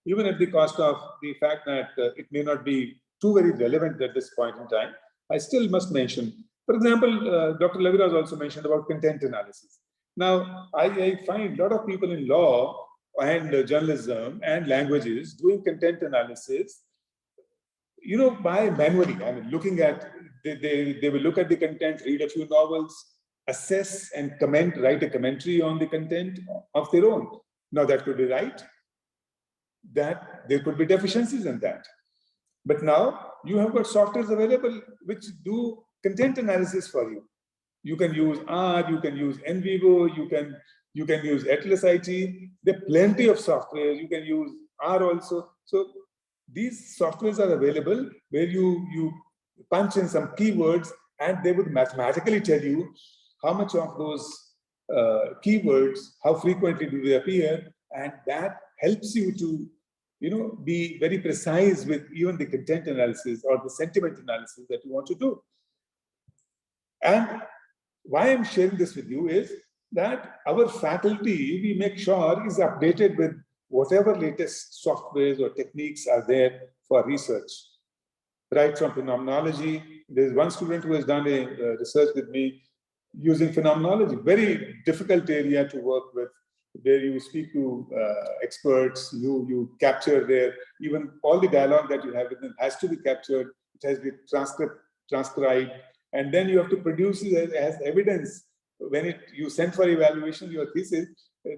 even at the cost of the fact that it may not be too very relevant at this point in time, I still must mention. For example, Dr. Leviras also mentioned about content analysis. Now, I find a lot of people in law and journalism and languages doing content analysis, by manually. I mean, looking at, they will look at the content, read a few novels, assess and comment, write a commentary on the content of their own. Now, that could be right. That there could be deficiencies in that. But now you have got softwares available which do content analysis for you. You can use R, you can use NVivo, you can use Atlas IT. There are plenty of software. You can use R also. So these softwares are available where you punch in some keywords and they would mathematically tell you how much of those keywords, how frequently do they appear, and that helps you to be very precise with even the content analysis or the sentiment analysis that you want to do. And why I'm sharing this with you is that our faculty, we make sure, is updated with whatever latest softwares or techniques are there for research. Right from phenomenology, there's one student who has done a research with me using phenomenology, very difficult area to work with, where you speak to experts, you capture their, even all the dialogue that you have with them has to be captured, it has to be transcribed, and then you have to produce it as evidence. When you send for evaluation your thesis,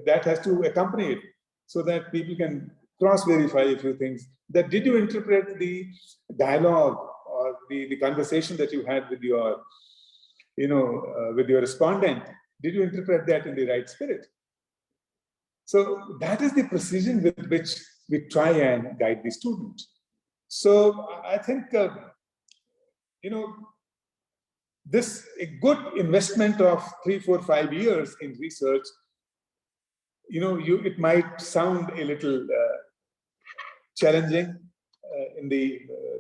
that has to accompany it, so that people can cross-verify a few things. That did you interpret the dialogue or the conversation that you had with your, with your respondent? Did you interpret that in the right spirit? So that is the precision with which we try and guide the student. So I think, this a good investment of 3, 4, 5 years in research, it might sound a little challenging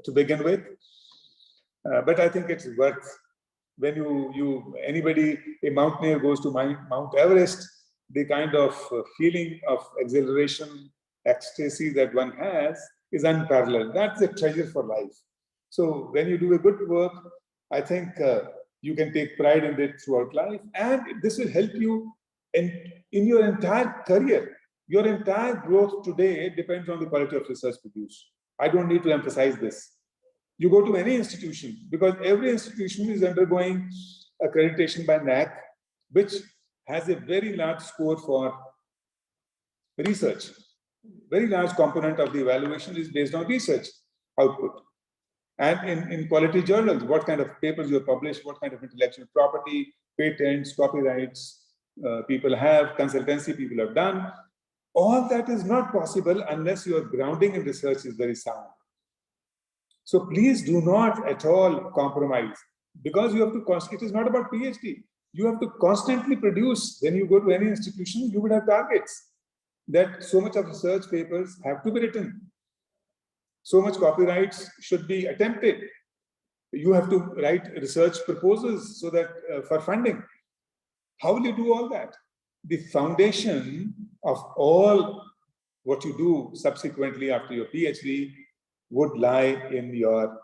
to begin with, but I think it's worth. When anybody, a mountaineer goes to Mount Everest, the kind of feeling of exhilaration, ecstasy that one has is unparalleled. That's a treasure for life. So when you do a good work, I think you can take pride in it throughout life, and this will help you in your entire career. Your entire growth today depends on the quality of research produced. I don't need to emphasize this. You go to any institution, because every institution is undergoing accreditation by NAC, which has a very large score for research. Very large component of the evaluation is based on research output. And in quality journals, what kind of papers you publish, what kind of intellectual property, patents, copyrights people have, consultancy people have done. All that is not possible unless your grounding in research is very sound. So please do not at all compromise, because you have to, it is not about PhD. You have to constantly produce. When you go to any institution, you would have targets that so much of research papers have to be written. So much copyrights should be attempted. You have to write research proposals so that for funding. How will you do all that? The foundation of all what you do subsequently after your PhD would lie in your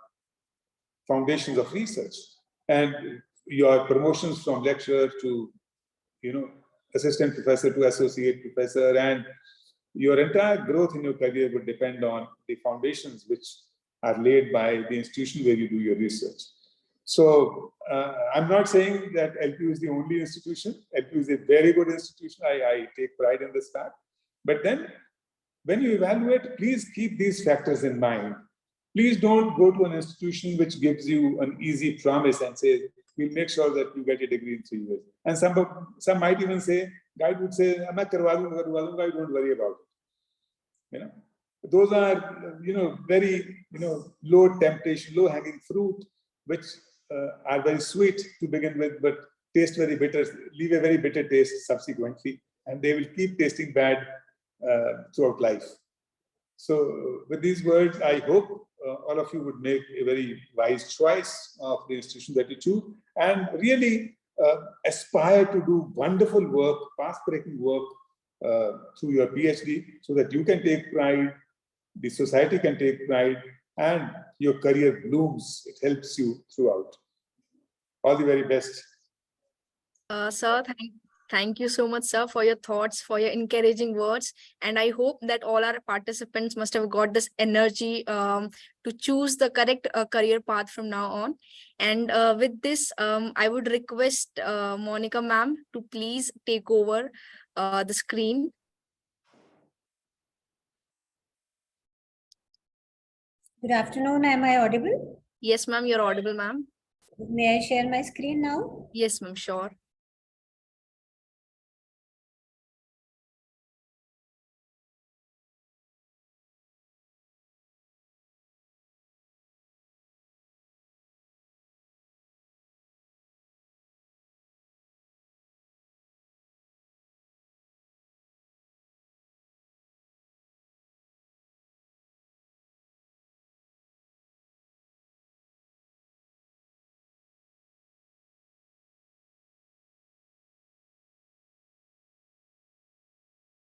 foundations of research, and your promotions from lecturer to, assistant professor to associate professor, and your entire growth in your career would depend on the foundations which are laid by the institution where you do your research. So I'm not saying that LPU is the only institution. LPU is a very good institution. I take pride in this fact. But then when you evaluate, please keep these factors in mind. Please don't go to an institution which gives you an easy promise and says, we'll make sure that you get a degree in 3 years. And some might even say, guide would say, I don't worry about it. Those are, very, low temptation, low hanging fruit, which are very sweet to begin with, but taste very bitter, leave a very bitter taste subsequently, and they will keep tasting bad throughout life. So with these words, I hope all of you would make a very wise choice of the institution that you choose, and really aspire to do wonderful work, path-breaking work through your PhD, so that you can take pride, the society can take pride, and your career blooms. It helps you throughout. All the very best. Sir, thank you so much, sir, for your thoughts, for your encouraging words. And I hope that all our participants must have got this energy to choose the correct career path from now on. And with this, I would request Monica ma'am to please take over the screen. Good afternoon. Am I audible? Yes, ma'am, you're audible, ma'am. May I share my screen now? Yes, ma'am, sure.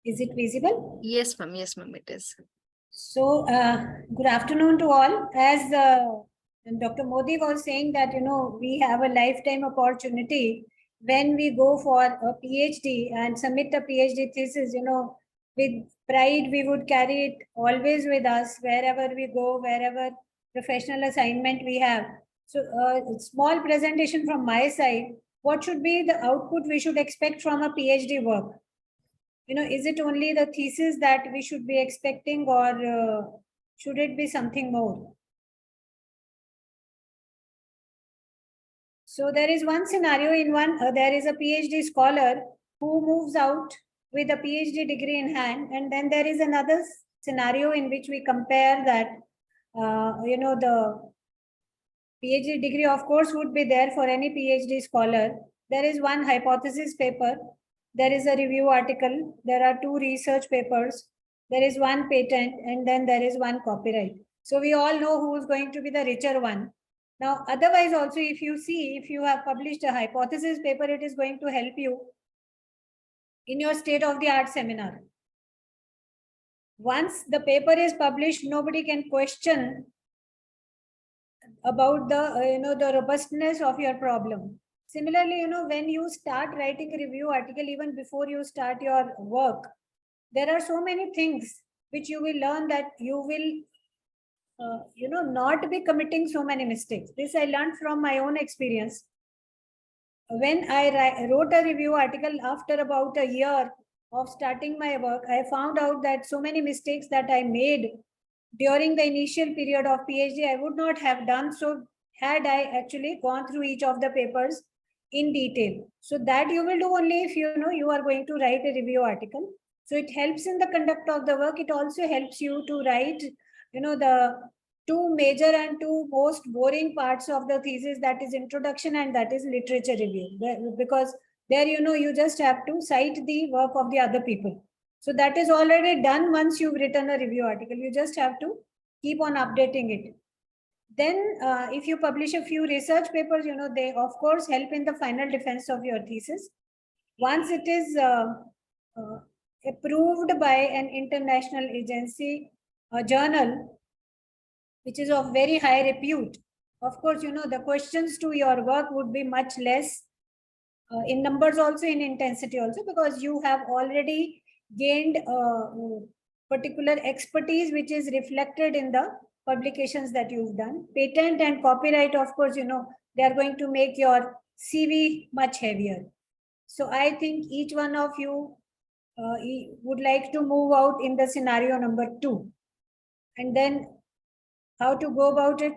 Is it visible? Yes, ma'am. Yes, ma'am, it is. So, good afternoon to all. As Dr. Modi was saying that, we have a lifetime opportunity when we go for a PhD and submit a PhD thesis, with pride, we would carry it always with us, wherever we go, wherever professional assignment we have. So, a small presentation from my side. What should be the output we should expect from a PhD work? Is it only the thesis that we should be expecting, or should it be something more? So there is one scenario there is a PhD scholar who moves out with a PhD degree in hand, and then there is another scenario in which we compare that the PhD degree, of course, would be there for any PhD scholar. There is one hypothesis paper. There is a review article. There are 2 research papers. There is 1 patent, and then there is 1 copyright. So we all know who is going to be the richer one. Now, otherwise also, if you see, if you have published a hypothesis paper, it is going to help you in your state-of-the-art seminar. Once the paper is published, nobody can question about the the robustness of your problem. Similarly, when you start writing a review article, even before you start your work, there are so many things which you will learn that you will not be committing so many mistakes. This I learned from my own experience. When I wrote a review article after about a year of starting my work, I found out that so many mistakes that I made during the initial period of PhD, I would not have done so had I actually gone through each of the papers in detail. So that you will do only if you are going to write a review article. So it helps in the conduct of the work. It also helps you to write, the 2 major and 2 most boring parts of the thesis, that is introduction and that is literature review. Because there, you just have to cite the work of the other people. So that is already done once you've written a review article. You just have to keep on updating it. Then if you publish a few research papers, they of course help in the final defense of your thesis. Once it is approved by an international agency, a journal, which is of very high repute, of course, the questions to your work would be much less in numbers, also in intensity also, because you have already gained particular expertise which is reflected in the publications that you've done. Patent and copyright, of course, they are going to make your CV much heavier. So I think each one of you would like to move out in the scenario number 2. And then how to go about it?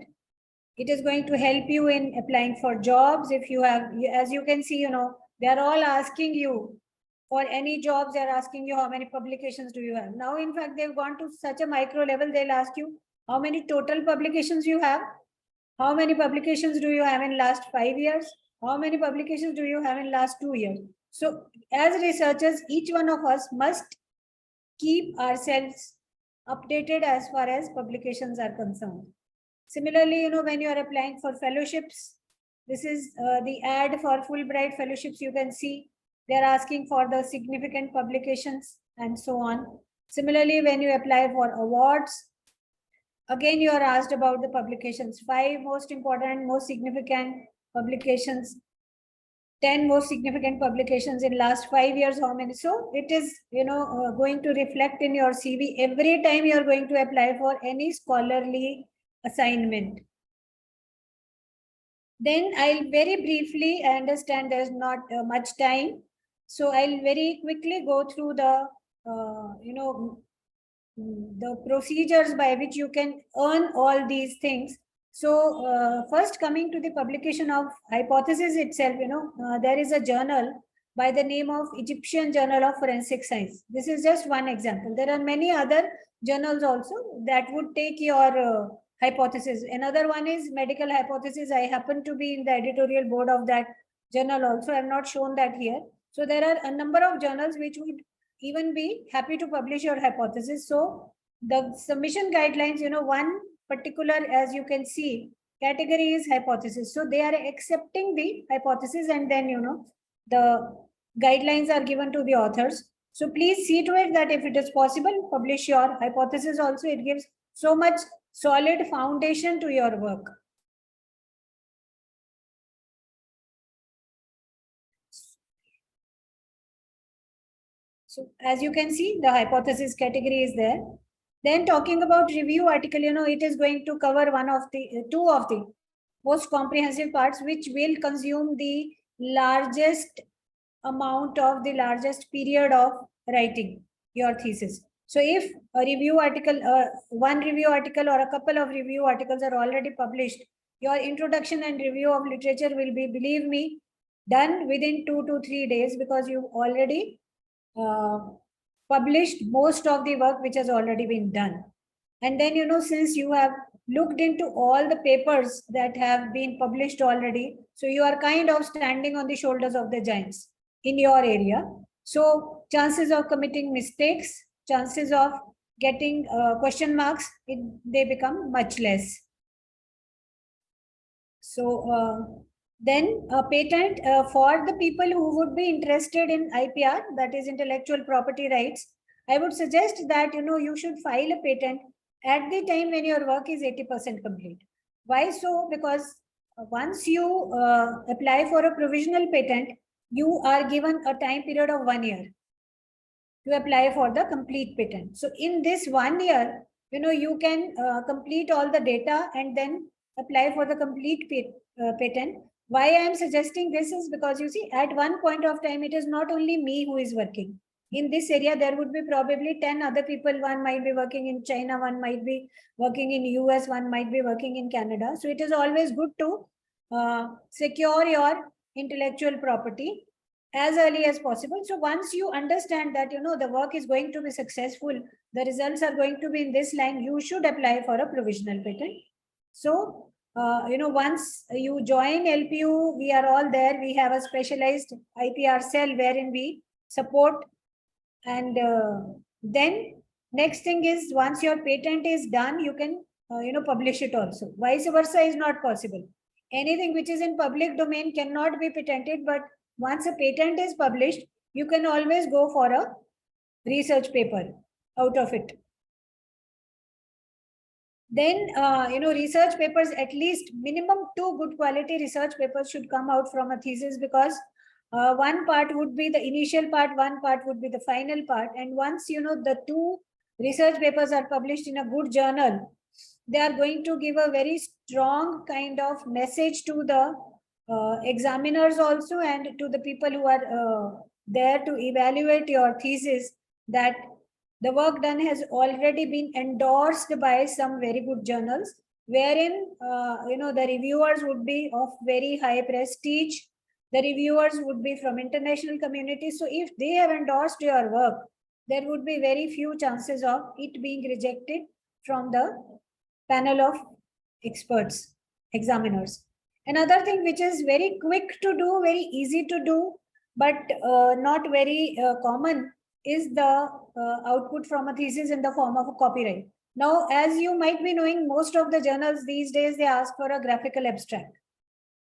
It is going to help you in applying for jobs. If you have, as you can see, they are all asking you for any jobs. They are asking you how many publications do you have. Now, in fact, they've gone to such a micro level. They'll ask you how many total publications you have. How many publications do you have in last 5 years? How many publications do you have in last 2 years? So as researchers, each one of us must keep ourselves updated as far as publications are concerned. Similarly, when you are applying for fellowships, this is the ad for Fulbright fellowships. You can see they're asking for the significant publications and so on. Similarly, when you apply for awards, again, you are asked about the publications. 5 most important, most significant publications, 10 most significant publications in last 5 years, how many? So it is, going to reflect in your CV every time you are going to apply for any scholarly assignment. Then I'll very briefly, I understand there's not much time, so I'll very quickly go through the, the procedures by which you can earn all these things. So first, coming to the publication of hypothesis itself, there is a journal by the name of Egyptian Journal of Forensic Science. This is just one example. There are many other journals also that would take your hypothesis. Another one is medical hypothesis. I happen to be in the editorial board of that journal also. I have not shown that here. So there are a number of journals which would even be happy to publish your hypothesis. So the submission guidelines, one particular, as you can see, category is hypothesis. So they are accepting the hypothesis, and then, the guidelines are given to the authors. So please see to it that if it is possible, publish your hypothesis also. It gives so much solid foundation to your work. So as you can see, the hypothesis category is there. Then talking about review article, it is going to cover two of the most comprehensive parts, which will consume the largest amount of the largest period of writing your thesis. So if a review article, one review article or a couple of review articles are already published, your introduction and review of literature will be, believe me, done within 2 to 3 days, because you've already published most of the work which has already been done. And then, since you have looked into all the papers that have been published already. So you are kind of standing on the shoulders of the giants in your area. So chances of committing mistakes, chances of getting question marks, they become much less. So then a patent for the people who would be interested in IPR, that is intellectual property rights, I would suggest that you should file a patent at the time when your work is 80% complete. Why so? Because once you apply for a provisional patent, you are given a time period of 1 year to apply for the complete patent. So in this 1 year, you can complete all the data and then apply for the complete patent. Why I am suggesting this is because you see, at one point of time, it is not only me who is working. In this area, there would be probably 10 other people. One might be working in China, one might be working in US, one might be working in Canada. So it is always good to secure your intellectual property as early as possible. So once you understand that, the work is going to be successful, the results are going to be in this line, you should apply for a provisional patent. So, once you join LPU, we are all there. We have a specialized IPR cell wherein we support. And then next thing is, once your patent is done, you can, publish it also. Vice versa is not possible. Anything which is in public domain cannot be patented, but once a patent is published, you can always go for a research paper out of it. Then, research papers, at least minimum 2 good quality research papers should come out from a thesis, because one part would be the initial part, one part would be the final part. And once, the 2 research papers are published in a good journal, they are going to give a very strong kind of message to the examiners also, and to the people who are there to evaluate your thesis, that the work done has already been endorsed by some very good journals, wherein the reviewers would be of very high prestige. The reviewers would be from international community. So if they have endorsed your work, there would be very few chances of it being rejected from the panel of experts, examiners. Another thing which is very quick to do, very easy to do, but not very common, is the output from a thesis in the form of a copyright. Now, as you might be knowing, most of the journals these days, they ask for a graphical abstract.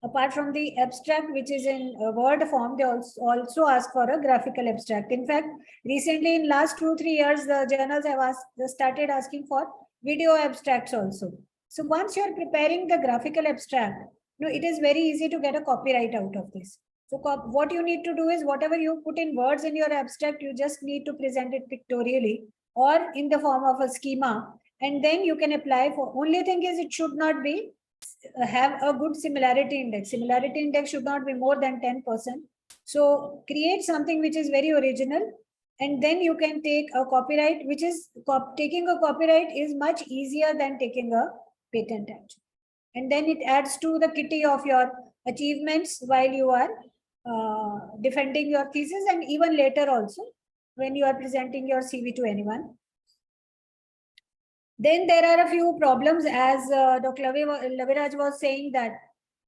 Apart from the abstract, which is in Word form, they also ask for a graphical abstract. In fact, recently in last 2-3 years, the journals have started asking for video abstracts also. So once you're preparing the graphical abstract, it is very easy to get a copyright out of this. So what you need to do is, whatever you put in words in your abstract, you just need to present it pictorially or in the form of a schema, and then you can apply for. Only thing is, it should not be have a good similarity index. Similarity index should not be more than 10%. So create something which is very original, and then you can take a copyright, which is taking a copyright is much easier than taking a patent action. And then it adds to the kitty of your achievements while you are defending your thesis, and even later also when you are presenting your CV to anyone. Then there are a few problems, as Dr. Laviraj was saying, that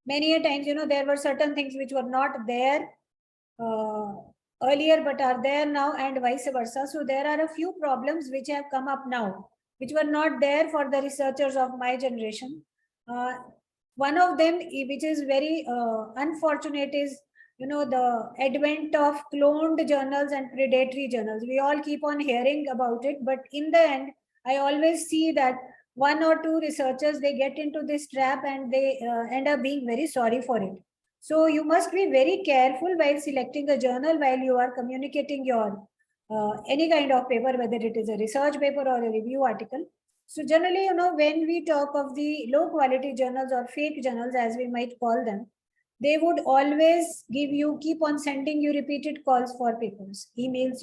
many a times, there were certain things which were not there earlier but are there now, and vice versa. So there are a few problems which have come up now, which were not there for the researchers of my generation. One of them, which is very unfortunate, is the advent of cloned journals and predatory journals. We all keep on hearing about it, but in the end, I always see that 1 or 2 researchers, they get into this trap and they end up being very sorry for it. So you must be very careful while selecting a journal, while you are communicating your any kind of paper, whether it is a research paper or a review article. So generally, when we talk of the low quality journals or fake journals, as we might call them, they would always keep on sending you repeated calls for papers, emails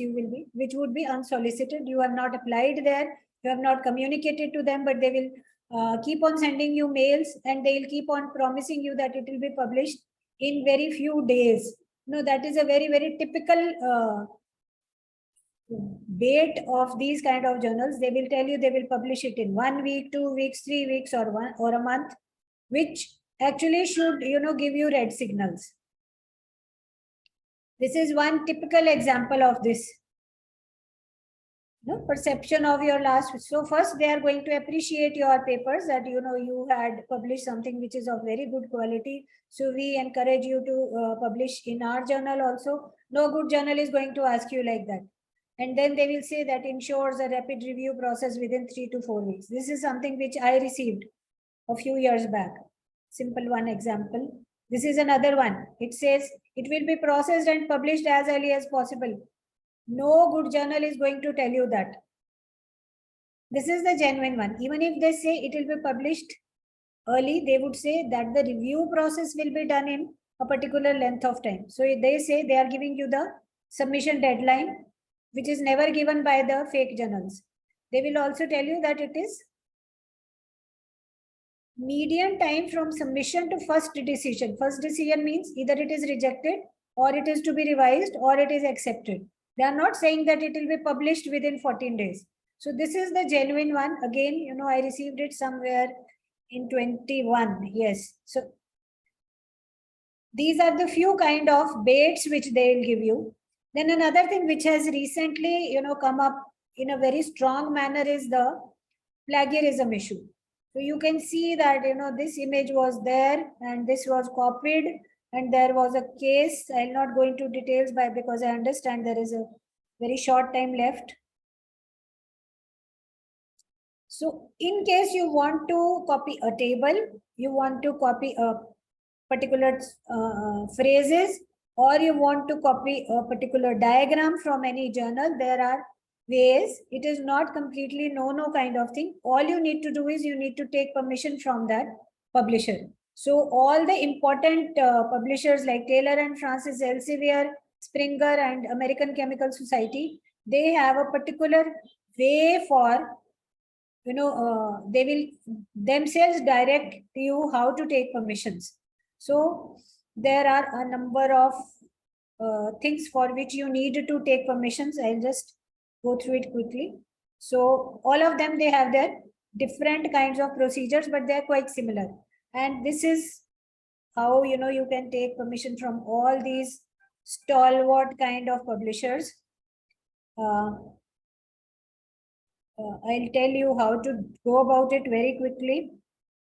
which would be unsolicited. You have not applied there, you have not communicated to them, but they will keep on sending you mails, and they will keep on promising you that it will be published in very few days. That is a very, very typical bait of these kind of journals. They will tell you they will publish it in 1 week, 2 weeks, 3 weeks, or a month, which actually should, give you red signals. This is one typical example of this. Perception of your last. So first they are going to appreciate your papers, that you had published something which is of very good quality. So we encourage you to publish in our journal also. No good journal is going to ask you like that. And then they will say that ensures a rapid review process within 3 to 4 weeks. This is something which I received a few years back. Simple one example. This is another one. It says it will be processed and published as early as possible. No good journal is going to tell you that. This is the genuine one. Even if they say it will be published early, they would say that the review process will be done in a particular length of time. So they say they are giving you the submission deadline, which is never given by the fake journals. They will also tell you that it is median time from submission to first decision. First decision means either it is rejected, or it is to be revised, or it is accepted. They are not saying that it will be published within 14 days. So this is the genuine one. Again, I received it somewhere in 21. Yes. So these are the few kind of baits which they will give you. Then another thing which has recently, come up in a very strong manner is the plagiarism issue. So you can see that, this image was there and this was copied, and there was a case. I'll not go into details because I understand there is a very short time left. So in case you want to copy a table, you want to copy a particular phrases, or you want to copy a particular diagram from any journal, there are ways. It is not completely no kind of thing. All you need to do is you need to take permission from that publisher. So all the important publishers like Taylor and Francis, Elsevier, Springer, and American Chemical Society, they have a particular way for, they will themselves direct you how to take permissions. So there are a number of things for which you need to take permissions. I'll just go through it quickly. So all of them, they have their different kinds of procedures, but they're quite similar. And this is how, you can take permission from all these stalwart kind of publishers. I'll tell you how to go about it very quickly.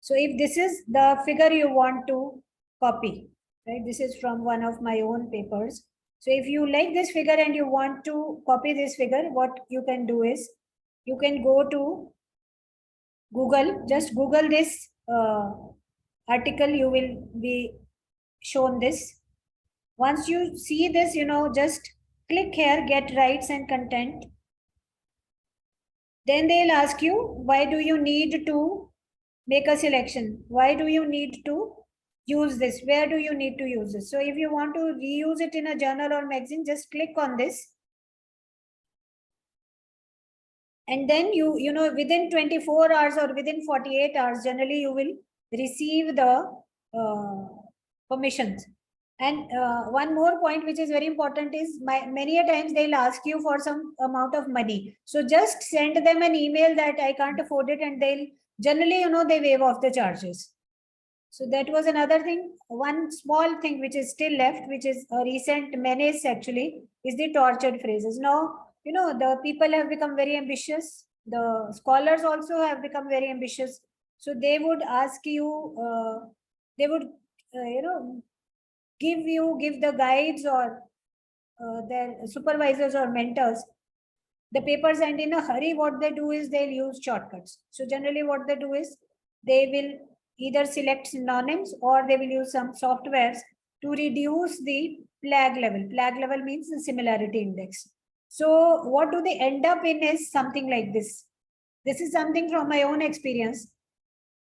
So if this is the figure you want to copy, right? This is from one of my own papers. So if you like this figure and you want to copy this figure, what you can do is you can go to Google, just Google this article, you will be shown this. Once you see this, just click here, get rights and content. Then they'll ask you, why do you need to make a selection? Why do you need to use this? Where do you need to use this? So if you want to reuse it in a journal or magazine, just click on this. And then within 24 hours or within 48 hours, generally you will receive the permissions. And one more point which is very important is many a times they'll ask you for some amount of money. So just send them an email that I can't afford it, and they'll generally, they waive off the charges. So that was another thing. One small thing which is still left, which is a recent menace actually, is the tortured phrases. Now, the people have become very ambitious. The scholars also have become very ambitious. So they would ask you, they would, give the guides or their supervisors or mentors the papers, and in a hurry, what they do is they'll use shortcuts. So generally what they do is they will either select synonyms or they will use some softwares to reduce the flag level. Flag level means the similarity index. So what do they end up in is something like this. This is something from my own experience.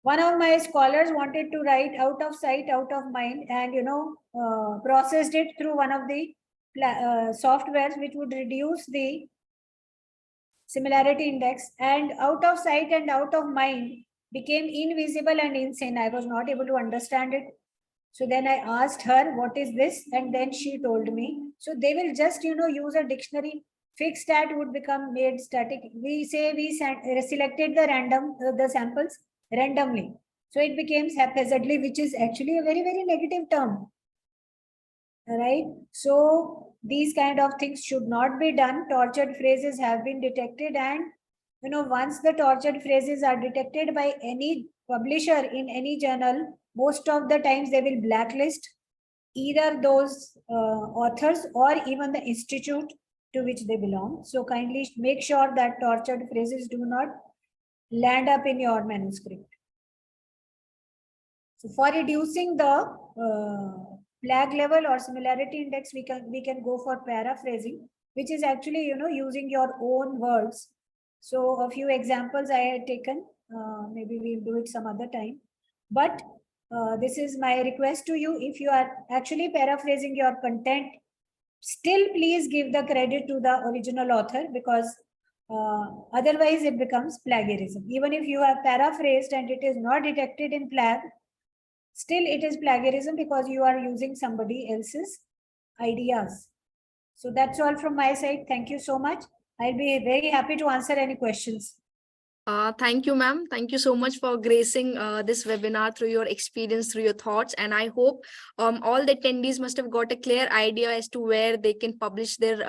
One of my scholars wanted to write out of sight, out of mind, and processed it through one of the softwares which would reduce the similarity index, and out of sight and out of mind became invisible and insane. I was not able to understand it. So then I asked her, what is this? And then she told me. So they will just, use a dictionary fixed stat would become made static. We say we selected the samples randomly. So it becomes haphazardly, which is actually a very, very negative term. Right? So these kind of things should not be done. Tortured phrases have been detected, and once the tortured phrases are detected by any publisher in any journal, most of the times they will blacklist either those authors or even the institute to which they belong. So kindly make sure that tortured phrases do not land up in your manuscript. So for reducing the flag level or similarity index, we can go for paraphrasing, which is actually using your own words. So a few examples I had taken. Maybe we'll do it some other time. But this is my request to you. If you are actually paraphrasing your content, still please give the credit to the original author, because otherwise it becomes plagiarism. Even if you have paraphrased and it is not detected in flag, still it is plagiarism because you are using somebody else's ideas. So that's all from my side. Thank you so much. I'll be very happy to answer any questions. Thank you, ma'am. Thank you so much for gracing this webinar through your experience, through your thoughts. And I hope all the attendees must have got a clear idea as to where they can publish their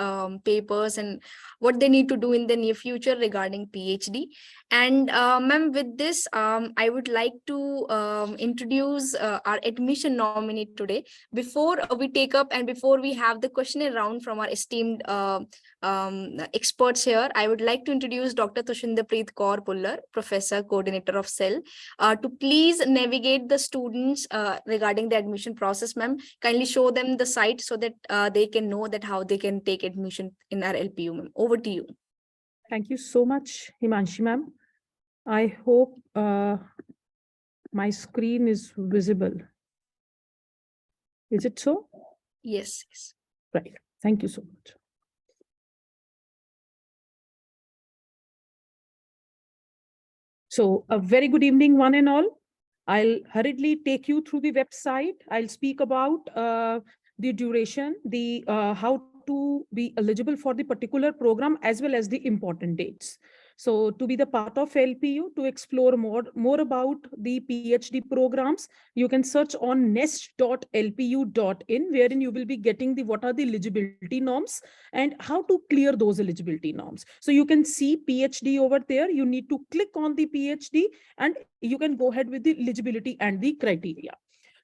papers and what they need to do in the near future regarding PhD. And ma'am, with this, I would like to introduce our admission nominee today. Before we take up and before we have the questionnaire round from our esteemed experts here, I would like to introduce Dr. Tushinderpreet Kaur Pullar, Professor, Coordinator of Cell, to please navigate the students regarding the admission process. Ma'am, kindly show them the site so that they can know that how they can take admission in our LPU. Ma'am, over to you. Thank you so much, Himanshi ma'am. I hope my screen is visible. Is it so? Yes, yes. Right. Thank you so much. So a very good evening, one and all. I'll hurriedly take you through the website. I'll speak about the duration, the how to be eligible for the particular program, as well as the important dates. So to be the part of LPU, to explore more about the PhD programs, you can search on nest.lpu.in, wherein you will be getting the what are the eligibility norms and how to clear those eligibility norms. So you can see PhD over there. You need to click on the PhD and you can go ahead with the eligibility and the criteria.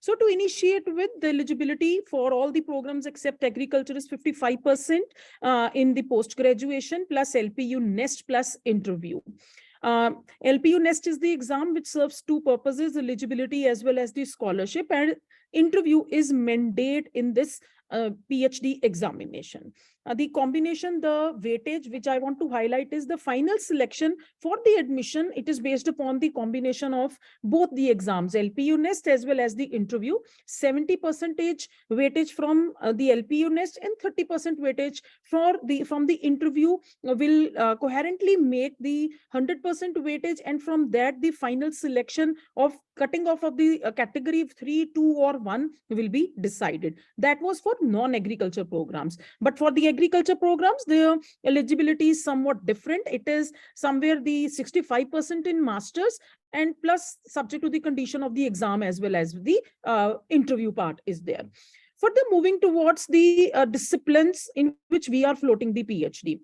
So to initiate with the eligibility for all the programs except agriculture is 55% in the post-graduation plus LPU Nest plus interview. LPU Nest is the exam which serves two purposes, eligibility as well as the scholarship, and interview is mandate in this PhD examination. The combination, the weightage which I want to highlight is the final selection for the admission. It is based upon the combination of both the exams, LPU Nest as well as the interview. 70% weightage from the LPU Nest and 30% weightage from the interview will coherently make the 100% weightage, and from that the final selection of cutting off of the category 3, 2 or 1 will be decided. That was for non-agriculture programs, but for the agriculture programs, the eligibility is somewhat different. It is somewhere the 65% in masters and plus subject to the condition of the exam as well as the interview part is there. Further, moving towards the disciplines in which we are floating the PhD.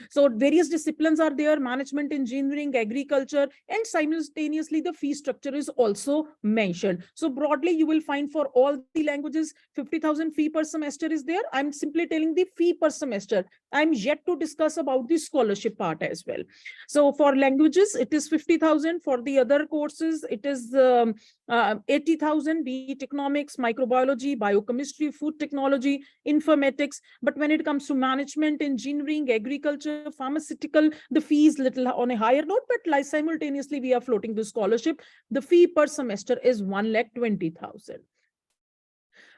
So various disciplines are there: management, engineering, agriculture, and simultaneously the fee structure is also mentioned. So broadly, you will find for all the languages, 50,000 fee per semester is there. I'm simply telling the fee per semester. I'm yet to discuss about the scholarship part as well. So for languages, it is 50,000. For the other courses, it is 80,000, be it economics, microbiology, biochemistry, food technology, informatics. But when it comes to management, engineering, agriculture, pharmaceutical, the fee is little on a higher note, but simultaneously we are floating the scholarship. The fee per semester is 1,20,000.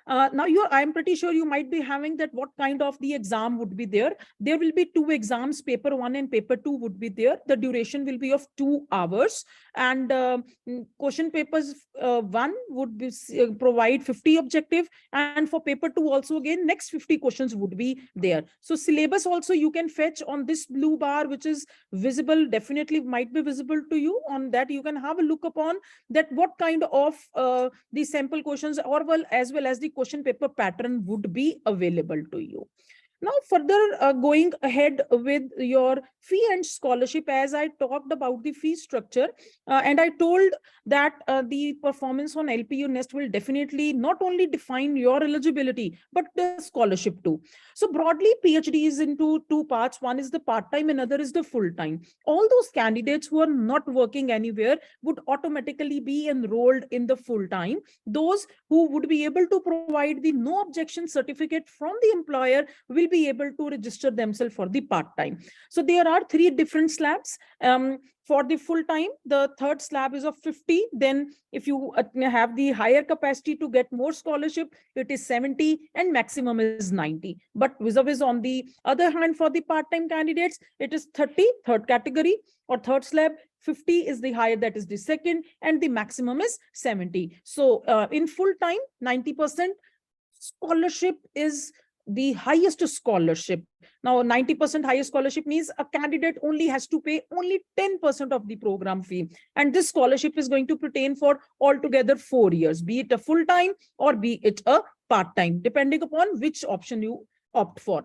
Now I'm pretty sure you might be having that what kind of the exam would be there. There will be 2 exams, paper 1 and paper 2 would be there. The duration will be of 2 hours, and question papers 1 would be provide 50 objective, and for paper 2 also again next 50 questions would be there. So syllabus also you can fetch on this blue bar, which is visible, definitely might be visible to you. On that you can have a look upon that what kind of the sample questions or as well as the question paper pattern would be available to you. Now, further going ahead with your fee and scholarship, as I talked about the fee structure, and I told that the performance on LPU Nest will definitely not only define your eligibility, but the scholarship too. So broadly, PhD is into 2 parts. One is the part-time, another is the full-time. All those candidates who are not working anywhere would automatically be enrolled in the full-time. Those who would be able to provide the no objection certificate from the employer will be able to register themselves for the part-time. So there are 3 different slabs. For the full-time, the third slab is of 50. Then if you have the higher capacity to get more scholarship, it is 70 and maximum is 90. But vis-a-vis on the other hand, for the part-time candidates, it is 30, third category or third slab. 50 is the higher, that is the second, and the maximum is 70. So in full-time, 90% scholarship is the highest scholarship. Now 90% highest scholarship means a candidate only has to pay only 10% of the program fee, and this scholarship is going to pertain for altogether 4 years, be it a full-time or be it a part-time, depending upon which option you opt for.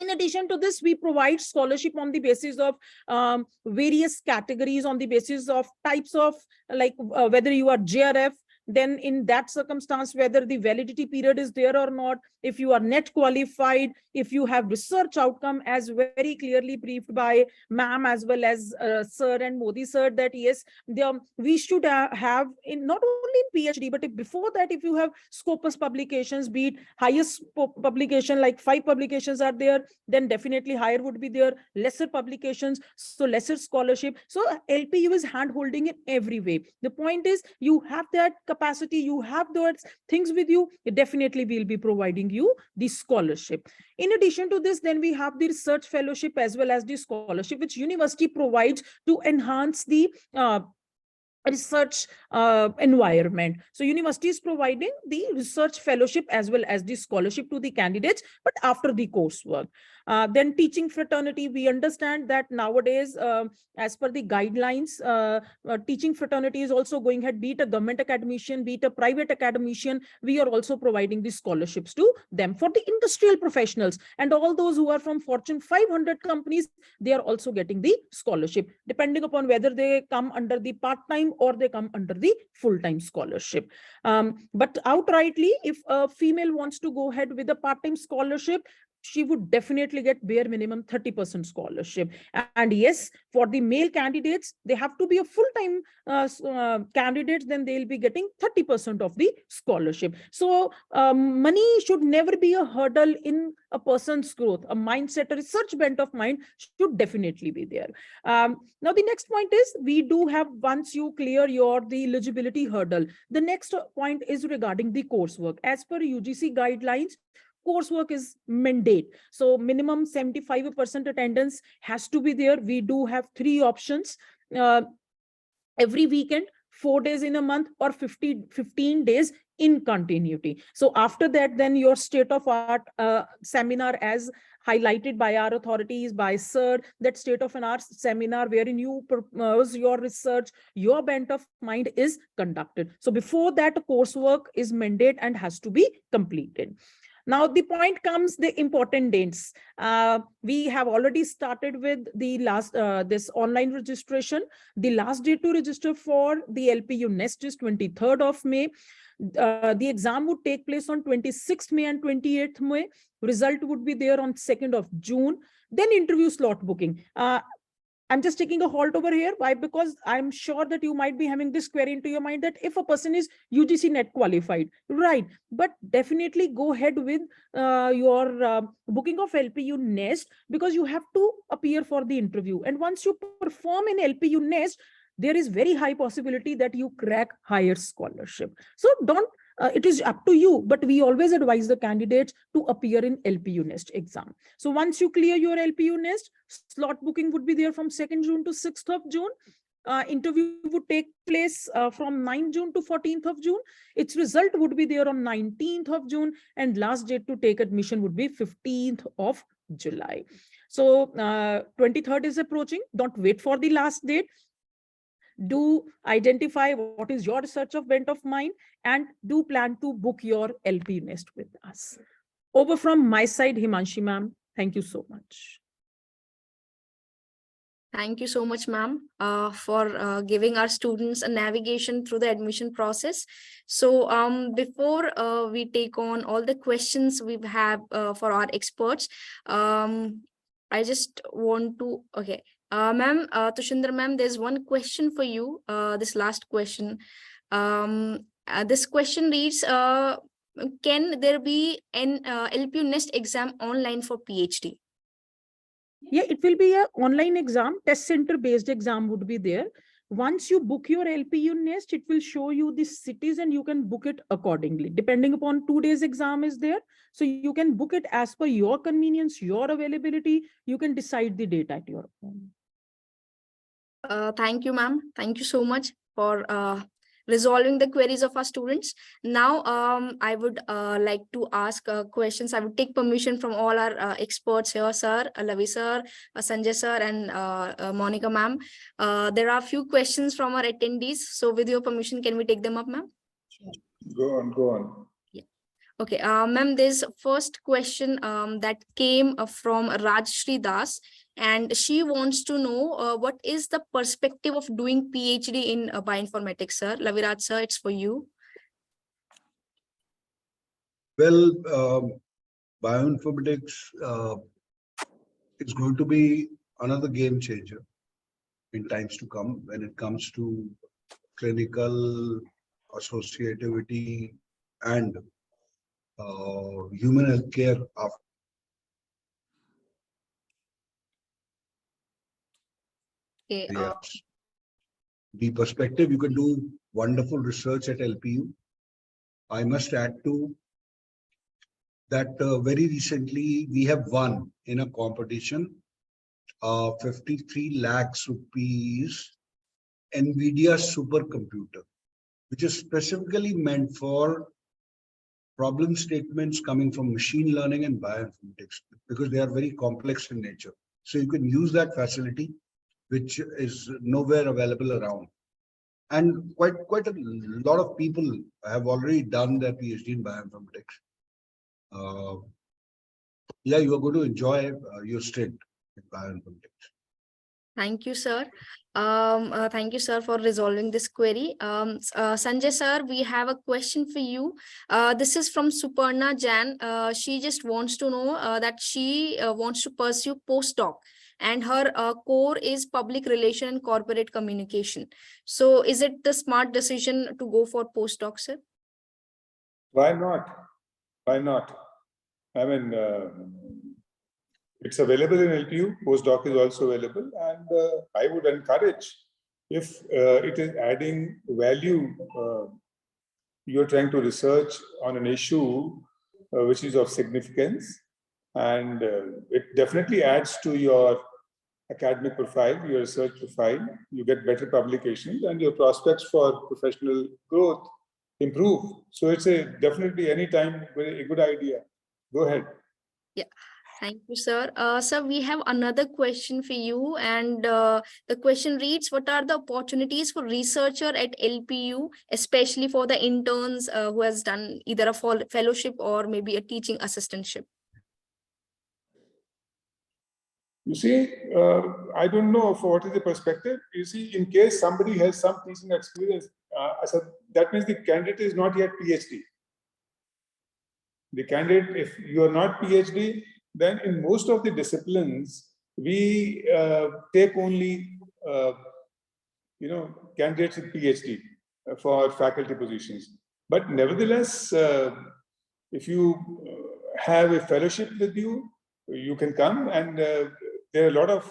In addition to this, we provide scholarship on the basis of various categories, on the basis of types of, like whether you are JRF, then in that circumstance, whether the validity period is there or not, if you are net qualified, if you have research outcome, as very clearly briefed by ma'am as well as sir and Modi sir, that yes, we should have in not only in PhD, but if before that, if you have scopus publications, be it highest publication, like 5 publications are there, then definitely higher would be there, lesser publications, so lesser scholarship. So LPU is hand holding in every way. The point is, you have that capacity, you have those things with you, definitely we'll be providing you the scholarship. In addition to this, then we have the research fellowship as well as the scholarship, which university provides to enhance the research environment. So university is providing the research fellowship as well as the scholarship to the candidates, but after the coursework. Then teaching fraternity, we understand that nowadays, as per the guidelines, teaching fraternity is also going ahead, be it a government academician, be it a private academician, we are also providing the scholarships to them. For the industrial professionals and all those who are from Fortune 500 companies, they are also getting the scholarship, depending upon whether they come under the part-time or they come under the full-time scholarship. But outrightly, if a female wants to go ahead with a part-time scholarship, she would definitely get bare minimum 30% scholarship. And yes, for the male candidates, they have to be a full-time candidates, then they'll be getting 30% of the scholarship. So money should never be a hurdle in a person's growth. A mindset, a research bent of mind should definitely be there. Now, the next point is, we do have, once you clear the eligibility hurdle, the next point is regarding the coursework. As per UGC guidelines, coursework is mandate. So minimum 75% attendance has to be there. We do have 3 options, every weekend, 4 days in a month, or 15 days in continuity. So after that, then your state of art seminar, as highlighted by our authorities, by sir, that state of an art seminar wherein you propose your research, your bent of mind is conducted. So before that, coursework is mandate and has to be completed. Now, the point comes, the important dates. We have already started with the last, this online registration. The last day to register for the LPU Nest is 23rd of May. The exam would take place on 26th May and 28th May. Result would be there on 2nd of June. Then interview slot booking. I'm just taking a halt over here. Why? Because I'm sure that you might be having this query into your mind that if a person is UGC net qualified, right? But definitely go ahead with your booking of LPU Nest, because you have to appear for the interview. And once you perform in LPU Nest, there is very high possibility that you crack higher scholarship. So don't it is up to you, but we always advise the candidates to appear in LPU Nest exam. So once you clear your LPU Nest, slot booking would be there from 2nd June to 6th of June. Interview would take place from 9th June to 14th of June. Its result would be there on 19th of June, and last date to take admission would be 15th of July. So 23rd is approaching. Don't wait for the last date. Do identify what is your research of bent of mind, and do plan to book your LPU Nest with us. Over from my side, Himanshi ma'am. Thank you so much. Thank you so much, ma'am, for giving our students a navigation through the admission process. So before we take on all the questions we have for our experts, I just want to, okay. Ma'am, Tushindra ma'am, there's one question for you, this last question. This question reads, can there be an LPU Nest exam online for PhD? Yeah, it will be an online exam, test center based exam would be there. Once you book your LPU Nest, it will show you the cities and you can book it accordingly. Depending upon 2 days exam is there. So you can book it as per your convenience, your availability. You can decide the date at your own. Thank you, ma'am. Thank you so much for resolving the queries of our students. Now, I would like to ask questions. I would take permission from all our experts here, sir, Lavi sir, Sanjay sir, and Monica ma'am. There are a few questions from our attendees. So with your permission, can we take them up, ma'am? Go on, go on. Yeah. Okay, ma'am, there's first question that came from Rajshri Das. And she wants to know what is the perspective of doing PhD in bioinformatics, sir? Laviraj, sir, it's for you. Well, bioinformatics is going to be another game changer in times to come when it comes to clinical associativity and human healthcare after. Okay, Yes. The perspective, you can do wonderful research at LPU. I must add to that very recently we have won in a competition 53 lakhs rupees NVIDIA supercomputer, which is specifically meant for problem statements coming from machine learning and bioinformatics because they are very complex in nature. So you can use that facility, which is nowhere available around. And quite a lot of people have already done their PhD in bioinformatics. Yeah, you are going to enjoy your stint in bioinformatics. thank you, sir. Thank you, sir, for resolving this query. Sanjay, sir, we have a question for you. This is from Suparna Jan. She just wants to know that she wants to pursue postdoc, and her core is public relation and corporate communication. So is it the smart decision to go for postdoc, sir? Why not? Why not? I mean, it's available in LPU, postdoc is also available, and I would encourage if it is adding value, you're trying to research on an issue which is of significance, and it definitely adds to your academic profile, your research profile, you get better publications and your prospects for professional growth improve. So it's definitely anytime a good idea. Go ahead. Yeah. Thank you, sir. Sir, we have another question for you, and the question reads, what are the opportunities for researcher at LPU, especially for the interns who has done either a fellowship or maybe a teaching assistantship? You see, I don't know for what is the perspective. You see, in case somebody has some teaching experience, that means the candidate is not yet PhD. The candidate, if you are not PhD, then in most of the disciplines, we take only, candidates with PhD for faculty positions. But nevertheless, if you have a fellowship with you, you can come, and there are a lot of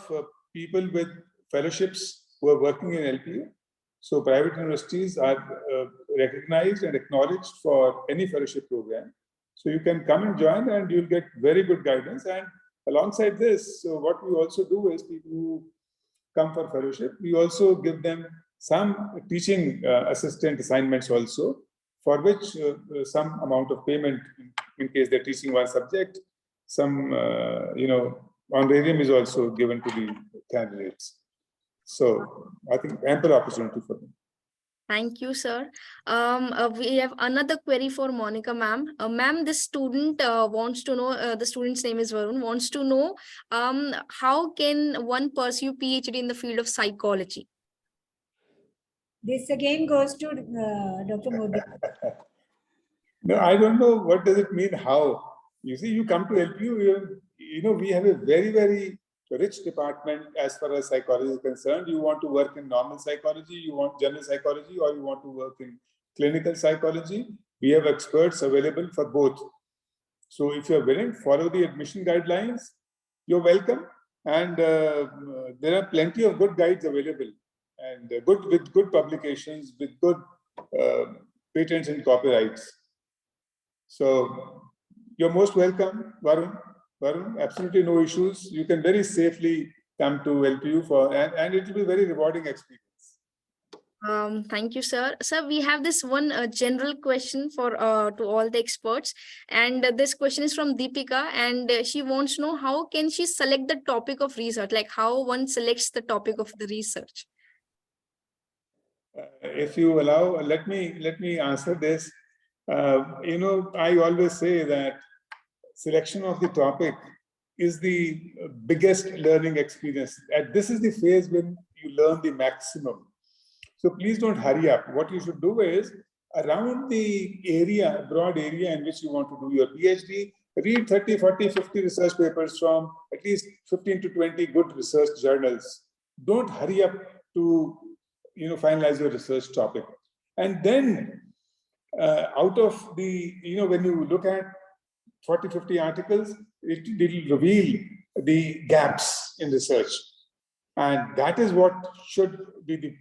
people with fellowships who are working in LPU. So private universities are recognized and acknowledged for any fellowship program. So you can come and join and you'll get very good guidance. And alongside this, so what we also do is people who come for fellowship, we also give them some teaching assistant assignments also, for which some amount of payment in case they're teaching one subject, some honorarium is also given to the candidates. So I think ample opportunity for them. Thank you, sir. We have another query for Monica, ma'am. Ma'am, this student wants to know, the student's name is Varun, wants to know how can one pursue PhD in the field of psychology? This again goes to Dr. Modi. No, I don't know what does it mean, how. You see, you come to LPU, we have a very, very rich department as far as psychology is concerned. You want to work in normal psychology, you want general psychology, or you want to work in clinical psychology. We have experts available for both. So if you're willing, follow the admission guidelines, you're welcome. And there are plenty of good guides available and with good publications, with good patents and copyrights. So you're most welcome, Varun. Varun, absolutely no issues. You can very safely come to LPU and it will be a very rewarding experience. Thank you, sir. Sir, we have this one general question for to all the experts, and this question is from Deepika, and she wants to know how can she select the topic of research, like how one selects the topic of the research. If you allow, let me answer this. I always say that selection of the topic is the biggest learning experience. And this is the phase when you learn the maximum. So please don't hurry up. What you should do is, around the area, broad area in which you want to do your PhD, read 30, 40, 50 research papers from at least 15 to 20 good research journals. Don't hurry up to finalize your research topic. And then out of the, when you look at 40, 50 articles, it will reveal the gaps in research. And that is what should be the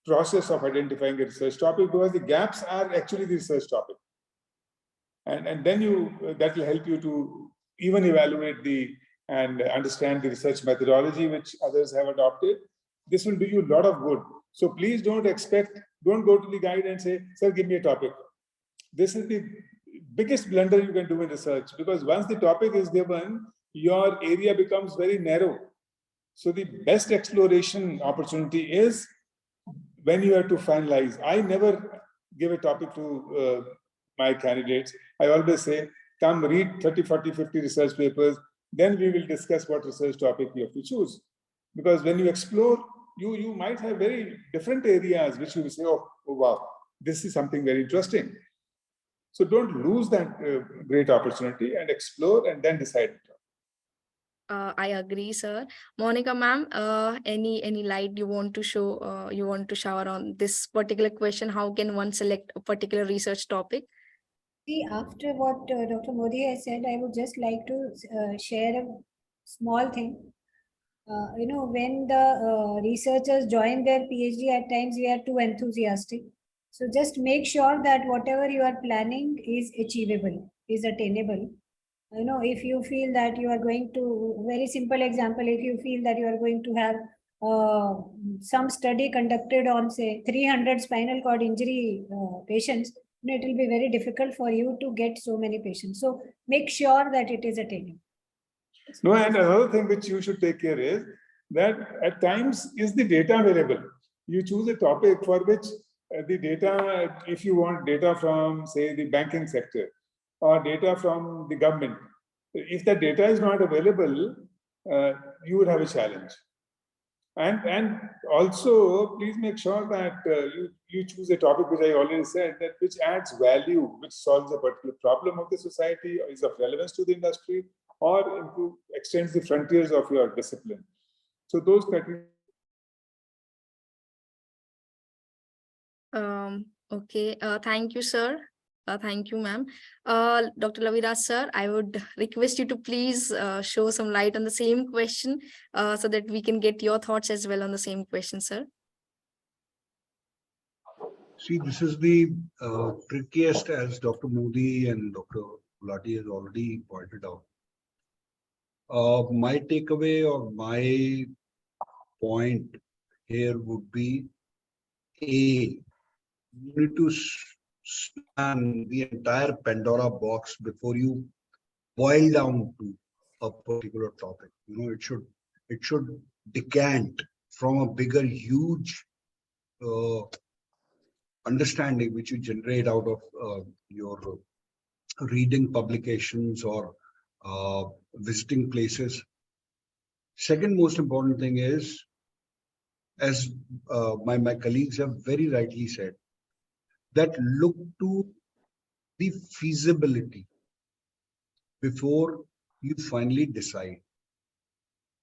process of identifying a research topic, because the gaps are actually the research topic. And then that will help you to even evaluate and understand the research methodology which others have adopted. This will do you a lot of good. So please don't go to the guide and say, sir, give me a topic. This is the biggest blunder you can do in research, because once the topic is given, your area becomes very narrow. So the best exploration opportunity is when you have to finalize. I never give a topic to my candidates. I always say, come read 30, 40, 50 research papers, then we will discuss what research topic you have to choose. Because when you explore, you might have very different areas which you will say, oh wow, this is something very interesting. So don't lose that great opportunity and explore and then decide. I agree, sir. Monica, ma'am, any light you want to show, you want to shower on this particular question? How can one select a particular research topic? See, after what Dr. Modi has said, I would just like to share a small thing. When the researchers join their PhD, at times we are too enthusiastic. So just make sure that whatever you are planning is achievable, is attainable. If you feel that you are going to, very simple example, if you feel that you are going to have some study conducted on, say, 300 spinal cord injury patients, it will be very difficult for you to get so many patients. So make sure that it is attainable. No, and another thing which you should take care is that at times is the data available. You choose a topic for which the data, if you want data from, say, the banking sector or data from the government, if the data is not available, you would have a challenge. And also, please make sure that you choose a topic which I already said, that which adds value, which solves a particular problem of the society, or is of relevance to the industry, or extends the frontiers of your discipline. So those criteria. Okay, thank you, sir. Thank you, ma'am. Dr. Laviraj, sir, I would request you to please show some light on the same question so that we can get your thoughts as well on the same question, sir. See, this is the trickiest, as Dr. Modi and Dr. Gulati has already pointed out. My takeaway or my point here would be A, you need to scan the entire Pandora box before you boil down to a particular topic. You know, it should decant from a bigger, huge understanding which you generate out of your reading publications or visiting places. Second most important thing is, as my colleagues have very rightly said, that look to the feasibility before you finally decide.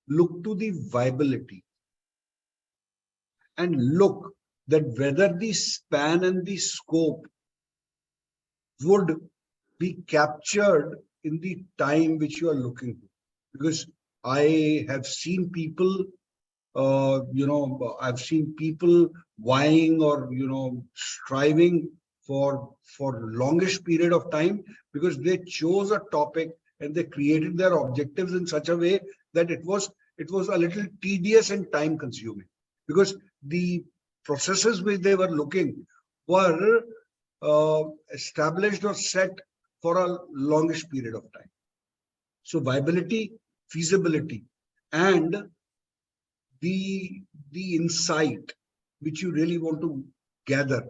Look to the viability and look that whether the span and the scope would be captured in the time which you are looking to. Because I have seen people, I've seen people vying or, striving for longest period of time because they chose a topic and they created their objectives in such a way that it was a little tedious and time consuming, because the processes which they were looking were established or set for a longish period of time. So viability, feasibility, and the insight which you really want to gather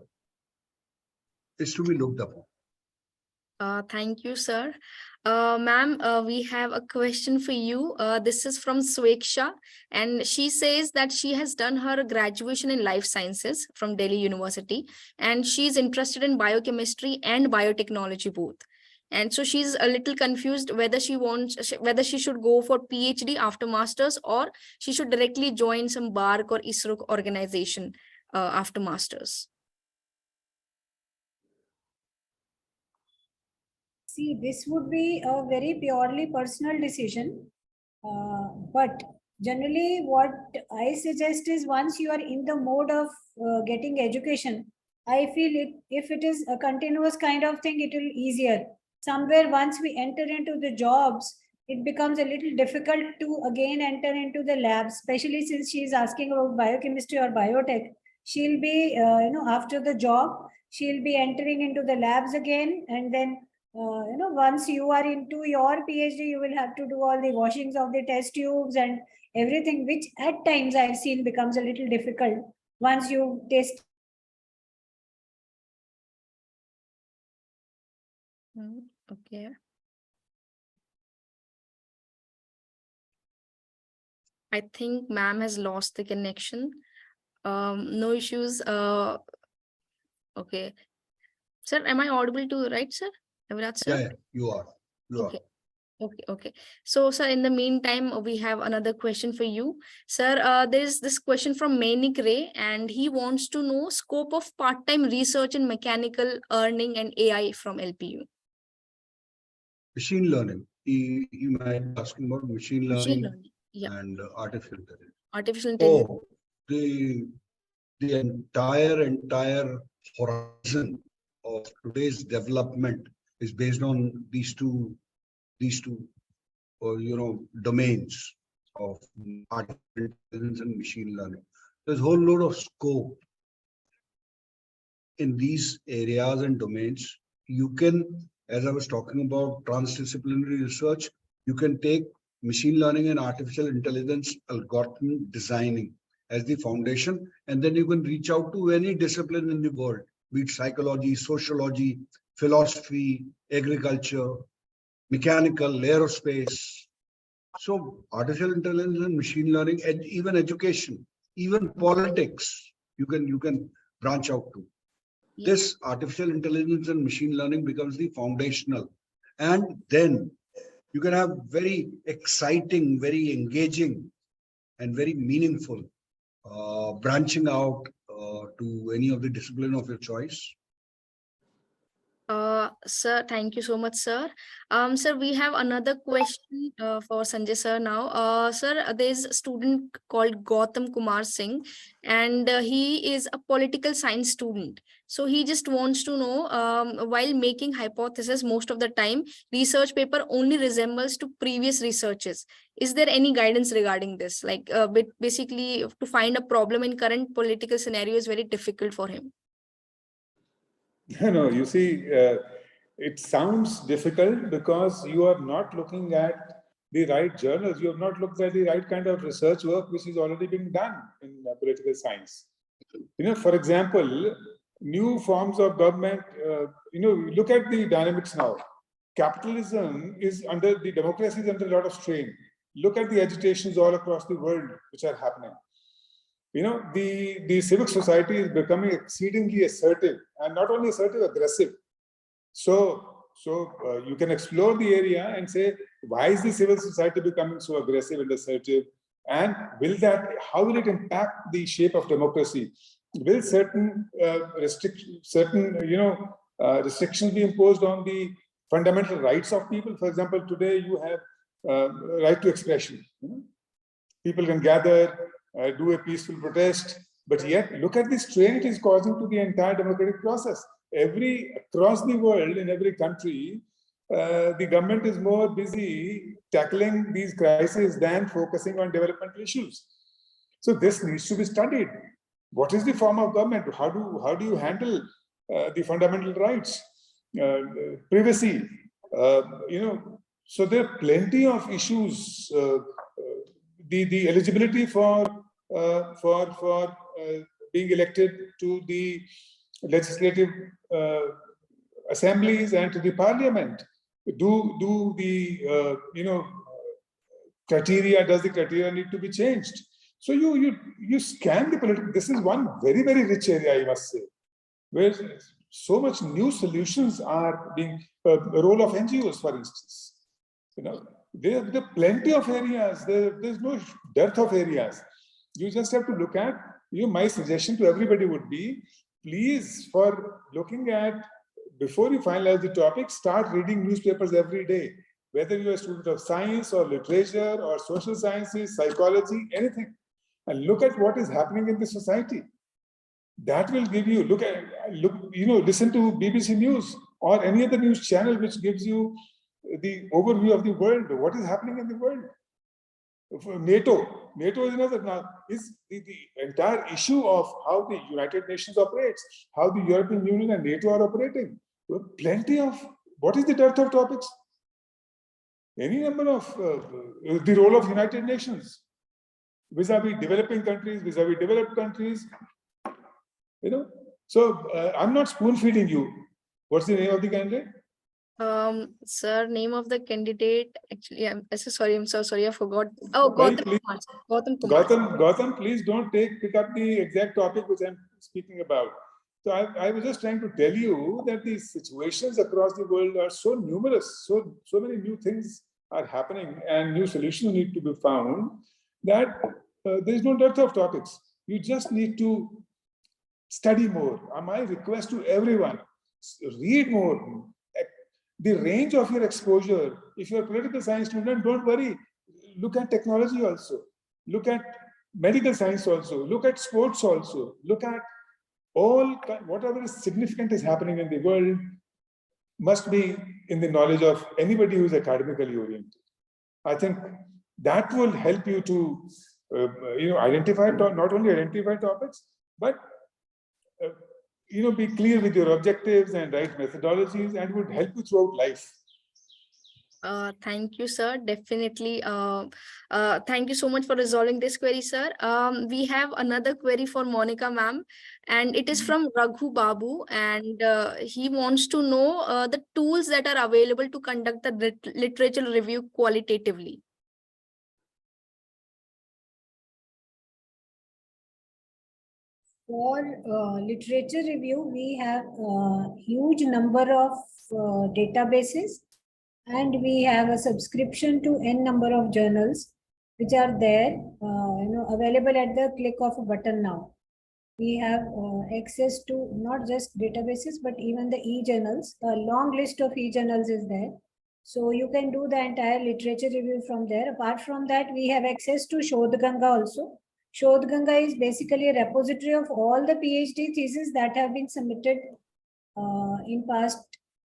is to be looked upon. Thank you, sir. Ma'am, we have a question for you. This is from Sweksha, and she says that she has done her graduation in life sciences from Delhi University, and she's interested in biochemistry and biotechnology both. And so she's a little confused whether she should go for PhD after masters, or she should directly join some BARC or ISRO organization after masters. See, this would be a very purely personal decision. But generally, what I suggest is, once you are in the mode of getting education, I feel if it is a continuous kind of thing, it will be easier. Somewhere, once we enter into the jobs, it becomes a little difficult to again enter into the labs, especially since she is asking about biochemistry or biotech. She'll be, after the job, she'll be entering into the labs again, and then once you are into your PhD, you will have to do all the washings of the test tubes and everything, which at times I've seen becomes a little difficult once you test. Okay. I think ma'am has lost the connection. No issues. Okay. Sir, am I audible to right, sir? Aviraj, sir? Yeah, you are. Okay. Okay. So, sir, in the meantime, we have another question for you. Sir, there's this question from Mainik Ray, and he wants to know scope of part-time research in mechanical earning and AI from LPU. Machine learning. He might be asking about machine learning, yeah, and artificial intelligence. Artificial intelligence. Oh, the entire horizon of today's development is based on these two domains of artificial intelligence and machine learning. There's a whole load of scope in these areas and domains. You can, as I was talking about transdisciplinary research, you can take machine learning and artificial intelligence algorithm designing as the foundation, and then you can reach out to any discipline in the world, be it psychology, sociology, philosophy, agriculture, mechanical, aerospace. So artificial intelligence and machine learning, and even education, even politics, you can branch out to. Yeah. This artificial intelligence and machine learning becomes the foundational, and then you can have very exciting, very engaging, and very meaningful branching out to any of the discipline of your choice. Sir, thank you so much, sir. Sir, we have another question for Sanjay sir now. Sir, there's a student called Gautam Kumar Singh, and he is a political science student. So he just wants to know, while making hypothesis, most of the time, research paper only resembles to previous researches. Is there any guidance regarding this? Like, basically, to find a problem in current political scenario is very difficult for him. No, you see, it sounds difficult because you are not looking at the right journals. You have not looked at the right kind of research work which is already being done in political science. For example, new forms of government, look at the dynamics now. Capitalism is under, the democracy is under a lot of strain. Look at the agitations all across the world which are happening. The civic society is becoming exceedingly assertive, and not only assertive, aggressive. So you can explore the area and say, why is the civil society becoming so aggressive and assertive? And how will it impact the shape of democracy? Will certain restrictions be imposed on the fundamental rights of people? For example, today you have right to expression. People can gather, do a peaceful protest, but yet look at the strain it is causing to the entire democratic process. Across the world, in every country, the government is more busy tackling these crises than focusing on developmental issues. So this needs to be studied. What is the form of government? How do you handle the fundamental rights, privacy? So there are plenty of issues. The eligibility for being elected to the legislative assemblies and to the parliament. Does the criteria need to be changed? So you scan the political. This is one very, very rich area, I must say, where so much new solutions are being. The role of NGOs, for instance. There are plenty of areas. There's no dearth of areas. You just have to look at. My suggestion to everybody would be, please, for looking at, before you finalize the topic, start reading newspapers every day. Whether you're a student of science or literature or social sciences, psychology, anything, and look at what is happening in the society. That will give you, listen to BBC News or any other news channel which gives you the overview of the world, what is happening in the world. NATO is another. Now, is the entire issue of how the United Nations operates, how the European Union and NATO are operating. Plenty of, what is the dearth of topics? Any number of, the role of United Nations, vis-a-vis developing countries, vis-a-vis developed countries. So I'm not spoon feeding you. What's the name of the candidate? Sir, name of the candidate. Actually, I'm so sorry, I forgot. Oh, Gautam Kumar. Gautam, please don't pick up the exact topic which I'm speaking about. So I was just trying to tell you that the situations across the world are so numerous, so many new things are happening and new solutions need to be found, that there is no dearth of topics. You just need to study more. My request to everyone, read more. The range of your exposure, if you're a political science student, don't worry. Look at technology also. Look at medical science also. Look at sports also. Look at whatever is significant is happening in the world must be in the knowledge of anybody who is academically oriented. I think that will help you to identify, not only identify topics, but be clear with your objectives and right methodologies, and would help you throughout life. Thank you, sir. Definitely. Thank you so much for resolving this query, sir. We have another query for Monica, ma'am, and it is from Raghu Babu, and he wants to know the tools that are available to conduct the literature review qualitatively. For literature review, we have a huge number of databases, and we have a subscription to n number of journals which are there, available at the click of a button now. we have access to not just databases, but even the e-journals. A long list of e-journals is there. So you can do the entire literature review from there. Apart from that, we have access to Shodh Ganga also. Shodh Ganga is basically a repository of all the PhD theses that have been submitted in past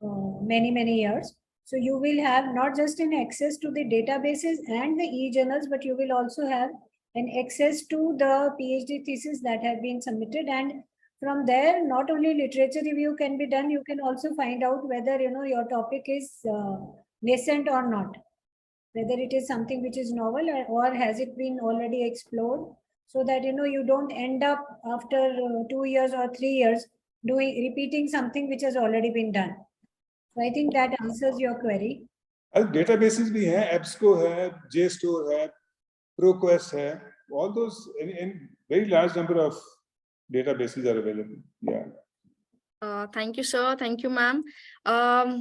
many years. So you will have not just an access to the databases and the e-journals, but you will also have an access to the PhD thesis that have been submitted. And from there, not only literature review can be done, you can also find out whether your topic is nascent or not, whether it is something which is novel or has it been already explored, so that you don't end up after 2 years or 3 years repeating something which has already been done. So I think that answers your query. Databases भी हैं, EBSCO है, JSTOR है, ProQuest है, all those in very large number of databases are available. Yeah. Thank you, sir. Thank you, ma'am.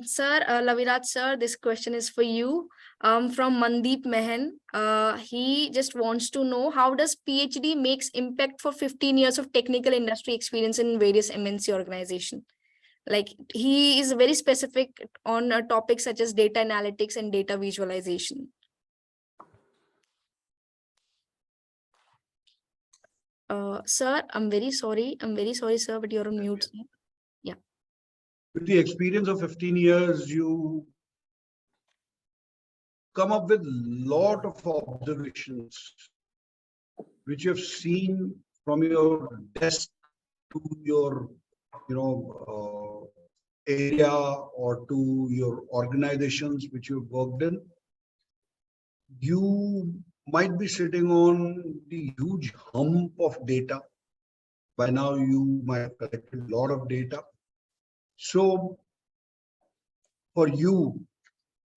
Sir, Laviraj sir, this question is for you. From Mandeep Mehan. He just wants to know, how does PhD makes impact for 15 years of technical industry experience in various MNC organization? Like, he is very specific on topics such as data analytics and data visualization. Sir, I'm very sorry, sir, but you're on mute, sir. Yeah. With the experience of 15 years, you come up with a lot of observations which you have seen from your desk to your area or to your organizations which you've worked in. You might be sitting on the huge hump of data. By now you might have collected a lot of data. So for you,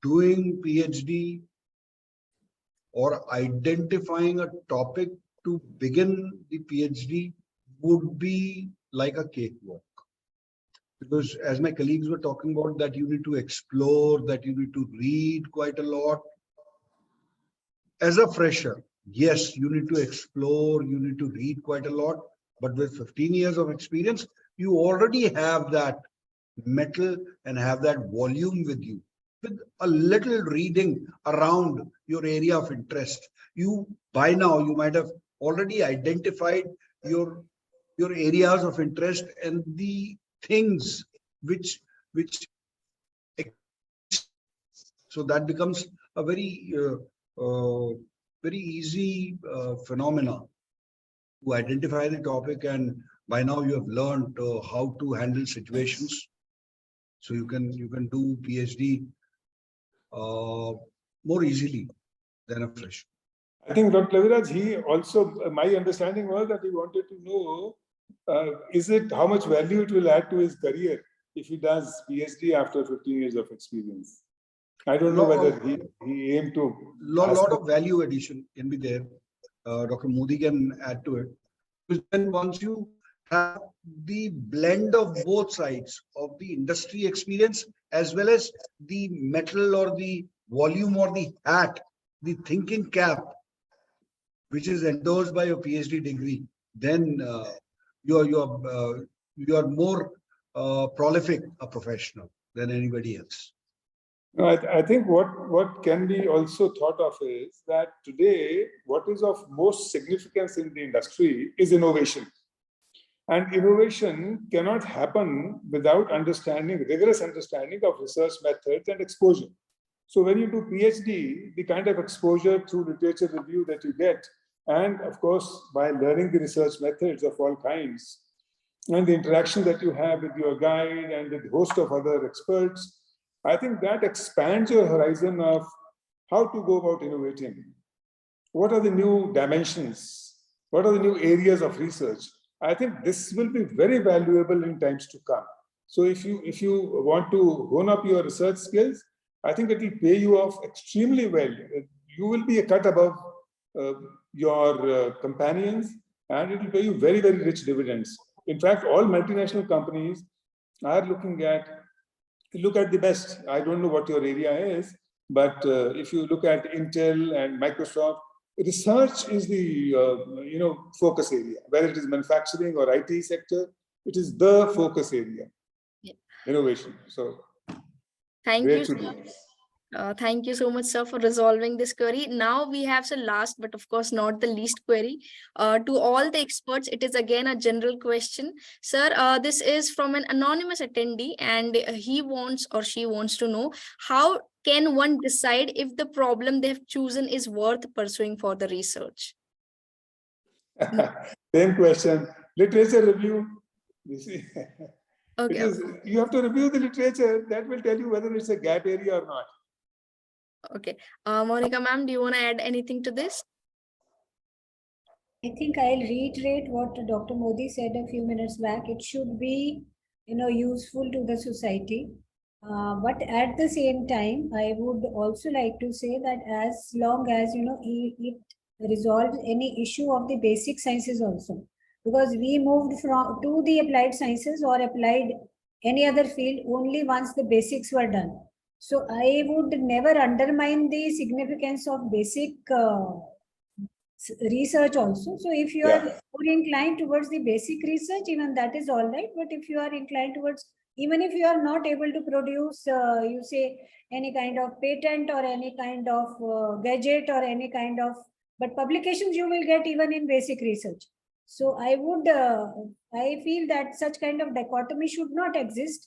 doing PhD or identifying a topic to begin the PhD would be like a cakewalk. Because as my colleagues were talking about, that you need to explore, that you need to read quite a lot. As a fresher, yes, you need to explore, you need to read quite a lot. But with 15 years of experience, you already have that metal and have that volume with you. With a little reading around your area of interest, by now you might have already identified your areas of interest and the things which so that becomes a very easy phenomena to identify the topic, and by now you have learned how to handle situations. So you can do PhD more easily than a fresh. I think Dr. Laviraj, he also, my understanding was that he wanted to know, how much value it will add to his career if he does PhD after 15 years of experience. I don't know whether he aimed to. Lot of value addition can be there. Dr. Modi can add to it. Because then once you have the blend of both sides of the industry experience as well as the metal or the volume or the hat, the thinking cap, which is endorsed by your PhD degree, then you are more prolific a professional than anybody else. No, I think what can be also thought of is that today, what is of most significance in the industry is innovation. And innovation cannot happen without rigorous understanding of research methods and exposure. So when you do PhD, the kind of exposure through literature review that you get, and of course, by learning the research methods of all kinds, and the interaction that you have with your guide and with a host of other experts, I think that expands your horizon of how to go about innovating. What are the new dimensions? What are the new areas of research? I think this will be very valuable in times to come. So if you want to hone up your research skills, I think it will pay you off extremely well. You will be a cut above your companions, and it will pay you very, very rich dividends. In fact, all multinational companies are look at the best. I don't know what your area is, but if you look at Intel and Microsoft, research is the focus area, whether it is manufacturing or IT sector, it is the focus area. Yeah. Innovation. So Thank great you. to do. Thank you so much, sir, for resolving this query. Now we have the last, but of course not the least query. To all the experts, it is again a general question. Sir, this is from an anonymous attendee, and he wants or she wants to know, how can one decide if the problem they have chosen is worth pursuing for the research? Same question. Literature review. You see, Okay. you have to review the literature. That will tell you whether it's a gap area or not. Okay. Monica ma'am, do you want to add anything to this? I think I'll reiterate what Dr. Modi said a few minutes back. It should be, useful to the society. But at the same time, I would also like to say that as long as, it resolves any issue of the basic sciences also, because we moved to the applied sciences or applied any other field only once the basics were done. So I would never undermine the significance of basic research also. So if you are more inclined towards the basic research, even that is all right. But if you are inclined towards, even if you are not able to produce, you say, any kind of patent or any kind of gadget or any kind of, but publications you will get even in basic research. So I feel that such kind of dichotomy should not exist.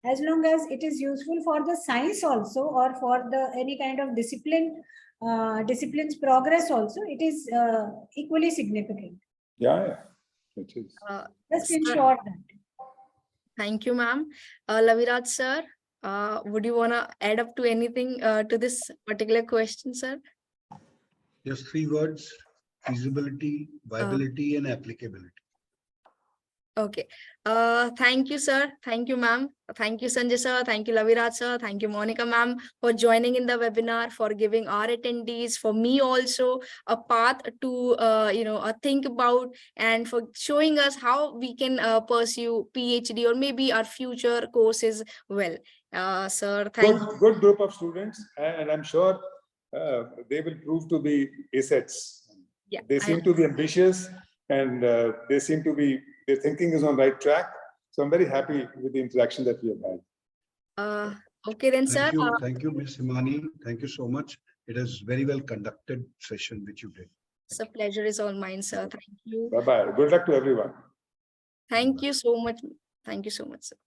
As long as it is useful for the science also, or for the any kind of discipline's progress also, it is equally significant. Yeah, it is. Just Sir, ensure that. thank you, ma'am. Laviraj sir, would you want to add up to anything to this particular question, sir? Just 3 words: feasibility, viability, and applicability. Okay. Thank you, sir. Thank you, ma'am. Thank you, Sanjay sir. Thank you, Laviraj sir. Thank you, Monica ma'am, for joining in the webinar, for giving our attendees, for me also, a path to, think about, and for showing us how we can pursue PhD or maybe our future courses well. Sir, thank you. Good group of students, and I'm sure they will prove to be assets. Yeah, they seem to be ambitious, and they seem to be, their thinking is on right track. So I'm very happy with the interaction that we have had. Okay then, sir. Thank you, Ms. Himani. Thank you so much. It is very well conducted session which you did. It's a pleasure is all mine, sir. Thank you. Bye-bye. Good luck to everyone. Thank you so much. Thank you so much, sir.